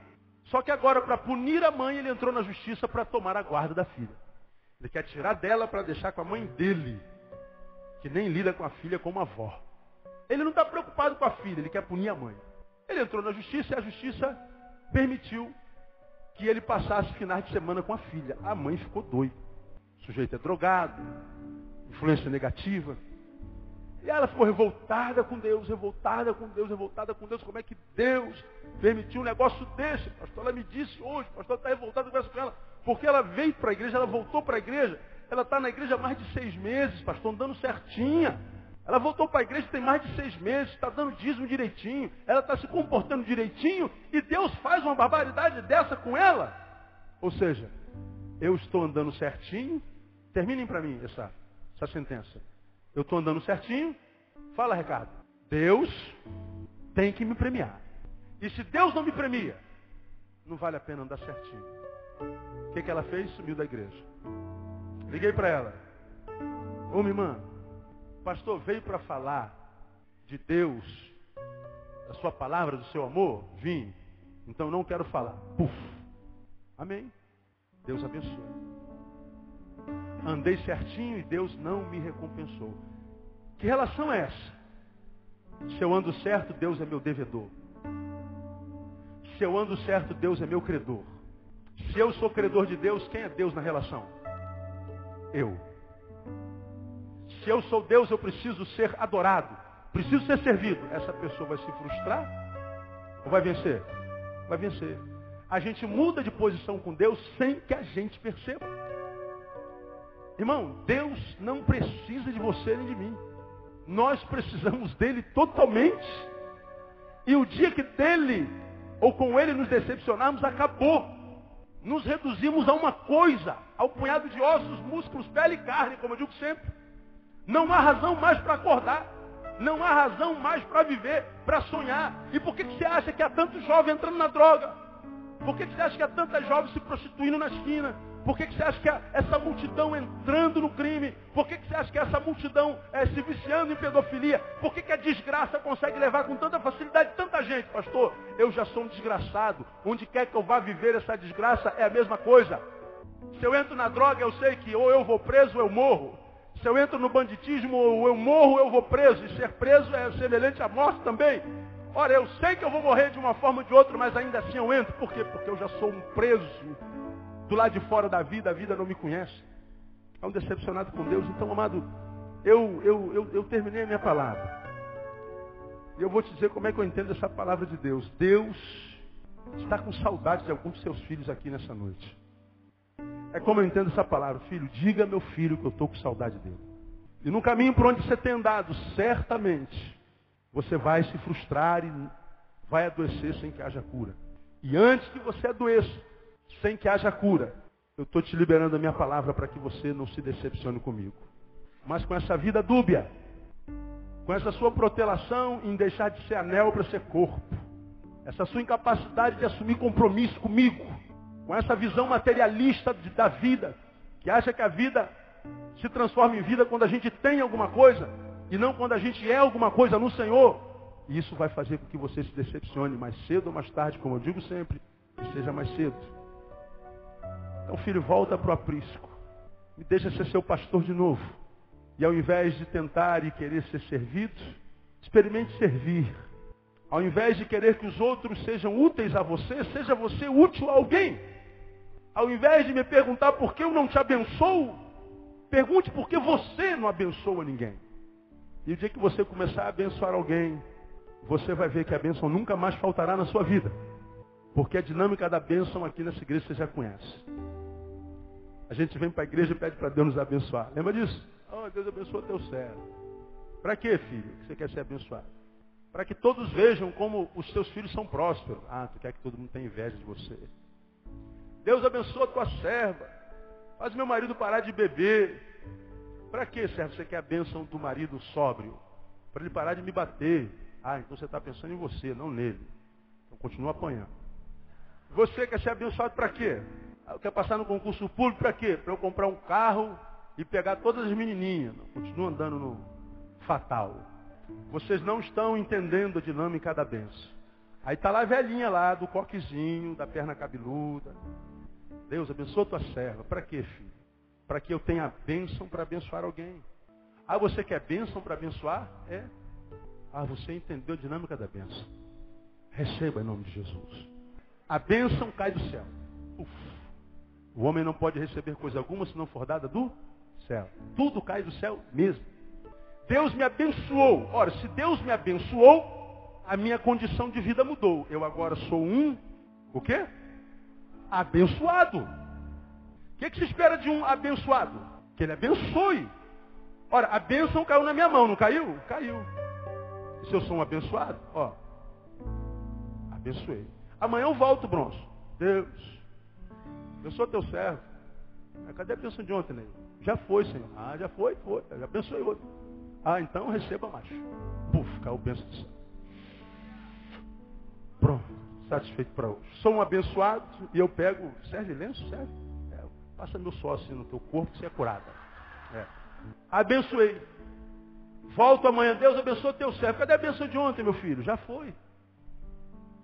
Só que agora, para punir a mãe, ele entrou na justiça para tomar a guarda da filha. Ele quer tirar dela para deixar com a mãe dele, que nem lida com a filha como avó. Ele não está preocupado com a filha, ele quer punir a mãe. Ele entrou na justiça e a justiça permitiu que ele passasse finais de semana com a filha. A mãe ficou doida. O sujeito é drogado, influência negativa. E ela ficou revoltada com Deus, revoltada com Deus, revoltada com Deus. Como é que Deus permitiu um negócio desse? Pastor, ela me disse hoje, pastor está revoltado com ela. Porque ela veio para a igreja, ela voltou para a igreja. Ela está na igreja há mais de 6 meses, pastor, andando certinha. Ela voltou para a igreja tem mais de 6 meses, está dando dízimo direitinho. Ela está se comportando direitinho. E Deus faz uma barbaridade dessa com ela. Ou seja, eu estou andando certinho. Terminem para mim essa sentença. Eu estou andando certinho. Fala, Ricardo. Deus tem que me premiar. E se Deus não me premia, não vale a pena andar certinho. O que ela fez? Sumiu da igreja. Liguei para ela. Ô, minha irmã, o pastor veio para falar de Deus, da sua palavra, do seu amor? Vim. Então não quero falar. Puf. Amém. Deus abençoe. Andei certinho e Deus não me recompensou. Que relação é essa? Se eu ando certo, Deus é meu devedor. Se eu ando certo, Deus é meu credor. Se eu sou credor de Deus, quem é Deus na relação? Eu. Se eu sou Deus, eu preciso ser adorado. Preciso ser servido. Essa pessoa vai se frustrar? Ou vai vencer? Vai vencer. A gente muda de posição com Deus sem que a gente perceba. Irmão, Deus não precisa de você nem de mim. Nós precisamos dele totalmente. E o dia que dele, ou com ele nos decepcionarmos, acabou. Nos reduzimos a uma coisa, ao punhado de ossos, músculos, pele e carne, como eu digo sempre. Não há razão mais para acordar. Não há razão mais para viver, para sonhar. E por que você acha que há tantos jovens entrando na droga? Por que você acha que há tantas jovens se prostituindo na esquina? Por que você acha que há essa multidão entrando no crime? Por que você acha que essa multidão se viciando em pedofilia? Por que a desgraça consegue levar com tanta facilidade tanta gente? Pastor, eu já sou um desgraçado. Onde quer que eu vá viver essa desgraça é a mesma coisa. Se eu entro na droga, eu sei que ou eu vou preso ou eu morro. Se eu entro no banditismo, ou eu morro ou eu vou preso. E ser preso é semelhante à morte também. Ora, eu sei que eu vou morrer de uma forma ou de outra, mas ainda assim eu entro. Por quê? Porque eu já sou um preso do lado de fora da vida, a vida não me conhece. É um decepcionado com Deus. Então, amado, eu terminei a minha palavra. E eu vou te dizer como é que eu entendo essa palavra de Deus. Deus está com saudade de alguns de seus filhos aqui nessa noite. É como eu entendo essa palavra. Filho, diga a meu filho que eu estou com saudade dele. E no caminho por onde você tem andado, certamente, você vai se frustrar e vai adoecer sem que haja cura. E antes que você adoeça, sem que haja cura, eu estou te liberando a minha palavra para que você não se decepcione comigo. Mas com essa vida dúbia, com essa sua protelação em deixar de ser anel para ser corpo, essa sua incapacidade de assumir compromisso comigo, com essa visão materialista da vida, que acha que a vida se transforma em vida quando a gente tem alguma coisa, e não quando a gente é alguma coisa no Senhor, e isso vai fazer com que você se decepcione mais cedo ou mais tarde, como eu digo sempre, que seja mais cedo. Então, filho, volta para o aprisco. Me deixa ser seu pastor de novo. E ao invés de tentar e querer ser servido, experimente servir. Ao invés de querer que os outros sejam úteis a você, seja você útil a alguém. Ao invés de me perguntar por que eu não te abençoo, pergunte por que você não abençoa ninguém. E o dia que você começar a abençoar alguém, você vai ver que a bênção nunca mais faltará na sua vida. Porque a dinâmica da bênção aqui nessa igreja você já conhece. A gente vem para a igreja e pede para Deus nos abençoar. Lembra disso? Oh, Deus abençoa teu servo. Para quê, filho, que você quer ser abençoado? Para que todos vejam como os teus filhos são prósperos. Ah, tu quer que todo mundo tenha inveja de você. Deus abençoa tua serva. Faz meu marido parar de beber. Para quê, servo? Você quer a bênção do marido sóbrio? Para ele parar de me bater. Ah, então você está pensando em você, não nele. Então continua apanhando. Você quer ser abençoado para quê? Quer passar no concurso público para quê? Para eu comprar um carro e pegar todas as menininhas. Continua andando fatal. Vocês não estão entendendo a dinâmica da bênção. Aí está lá a velhinha lá, do coquezinho, da perna cabeluda. Deus, abençoa tua serva. Para quê, filho? Para que eu tenha a bênção para abençoar alguém. Ah, você quer bênção para abençoar? É. Ah, você entendeu a dinâmica da bênção. Receba em nome de Jesus. A bênção cai do céu. Uf. O homem não pode receber coisa alguma se não for dada do céu. Tudo cai do céu mesmo. Deus me abençoou. Ora, se Deus me abençoou, a minha condição de vida mudou. Eu agora sou o quê? Abençoado. O que se espera de um abençoado? Que ele abençoe. Ora, a bênção caiu na minha mão, não caiu? Caiu. E se eu sou um abençoado? Ó, abençoei. Amanhã eu volto, Bronson. Deus, eu sou teu servo. Cadê a bênção de ontem, Ney? Já foi, Senhor. Ah, já foi. Eu já abençoei outro. Ah, então receba mais. Puf, caiu a bênção do céu. Pronto, satisfeito para hoje. Sou um abençoado e eu pego, serve lenço? Serve? Passa meu sócio assim no teu corpo que você é curada. Abençoei. Volto amanhã, Deus abençoe teu servo. Cadê a bênção de ontem, meu filho? Já foi.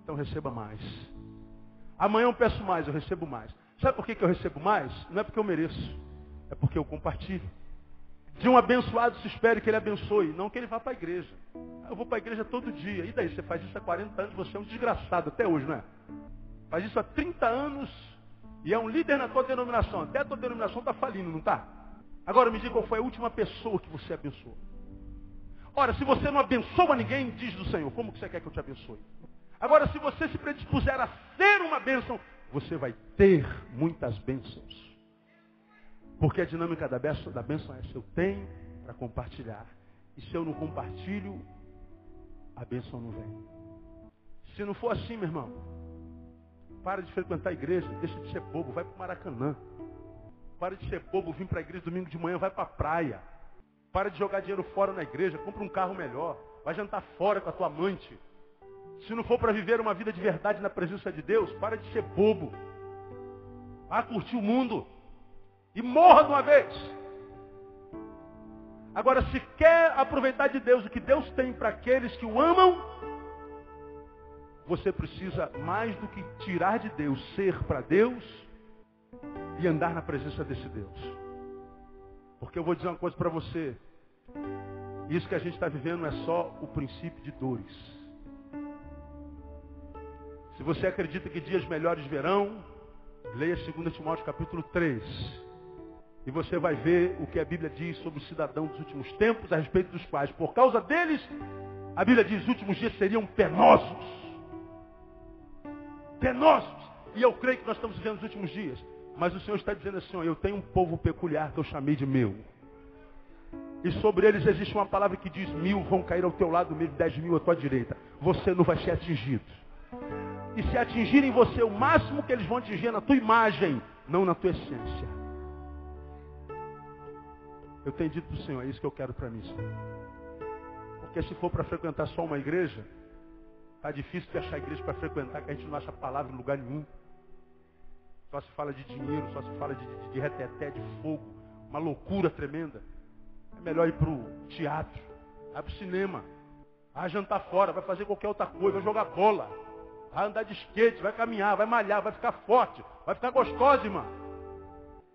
Então receba mais. Amanhã eu peço mais, eu recebo mais. Sabe por que eu recebo mais? Não é porque eu mereço. É porque eu compartilho. De um abençoado se espere que ele abençoe, não que ele vá para a igreja. Eu vou para a igreja todo dia. E daí? Você faz isso há 40 anos, você é um desgraçado até hoje, não é? Faz isso há 30 anos e é um líder na tua denominação. Até a tua denominação está falindo, não está? Agora me diga qual foi a última pessoa que você abençoou. Ora, se você não abençoa ninguém, diz do Senhor, como que você quer que eu te abençoe? Agora, se você se predispuser a ser uma bênção, você vai ter muitas bênçãos. Porque a dinâmica da bênção é: se eu tenho para compartilhar. E se eu não compartilho, a bênção não vem. Se não for assim, meu irmão, para de frequentar a igreja, deixa de ser bobo, vai para o Maracanã. Para de ser bobo, vim para a igreja domingo de manhã, vai para a praia. Para de jogar dinheiro fora na igreja, compra um carro melhor. Vai jantar fora com a tua amante. Se não for para viver uma vida de verdade na presença de Deus, para de ser bobo. Vá curtir o mundo. E morra de uma vez. Agora, se quer aproveitar de Deus o que Deus tem para aqueles que o amam, você precisa mais do que tirar de Deus, ser para Deus e andar na presença desse Deus. Porque eu vou dizer uma coisa para você. Isso que a gente está vivendo é só o princípio de dores. Se você acredita que dias melhores virão, leia 2 Timóteo capítulo 3. E você vai ver o que a Bíblia diz sobre o cidadão dos últimos tempos, a respeito dos quais, por causa deles, a Bíblia diz que os últimos dias seriam penosos. Penosos. E eu creio que nós estamos vivendo os últimos dias. Mas o Senhor está dizendo assim: ó, eu tenho um povo peculiar que eu chamei de meu. E sobre eles existe uma palavra que diz: 1000 vão cair ao teu lado, 10.000 à tua direita. Você não vai ser atingido. E se atingirem você, o máximo que eles vão atingir é na tua imagem, não na tua essência. Eu tenho dito para o Senhor, é isso que eu quero para mim, Senhor. Porque se for para frequentar só uma igreja, está difícil de achar igreja para frequentar, que a gente não acha palavra em lugar nenhum. Só se fala de dinheiro, só se fala de reteté, de fogo, uma loucura tremenda. É melhor ir para o teatro, vai para o cinema, vai jantar fora, vai fazer qualquer outra coisa, vai jogar bola, vai andar de skate, vai caminhar, vai malhar, vai ficar forte, vai ficar gostosa, irmã.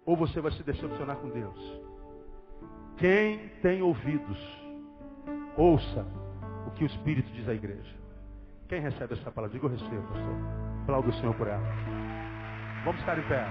Ou você vai se decepcionar com Deus. Quem tem ouvidos, ouça o que o Espírito diz à igreja. Quem recebe essa palavra? Diga: eu recebo, pastor. Aplauda o Senhor por ela. Vamos ficar em pé.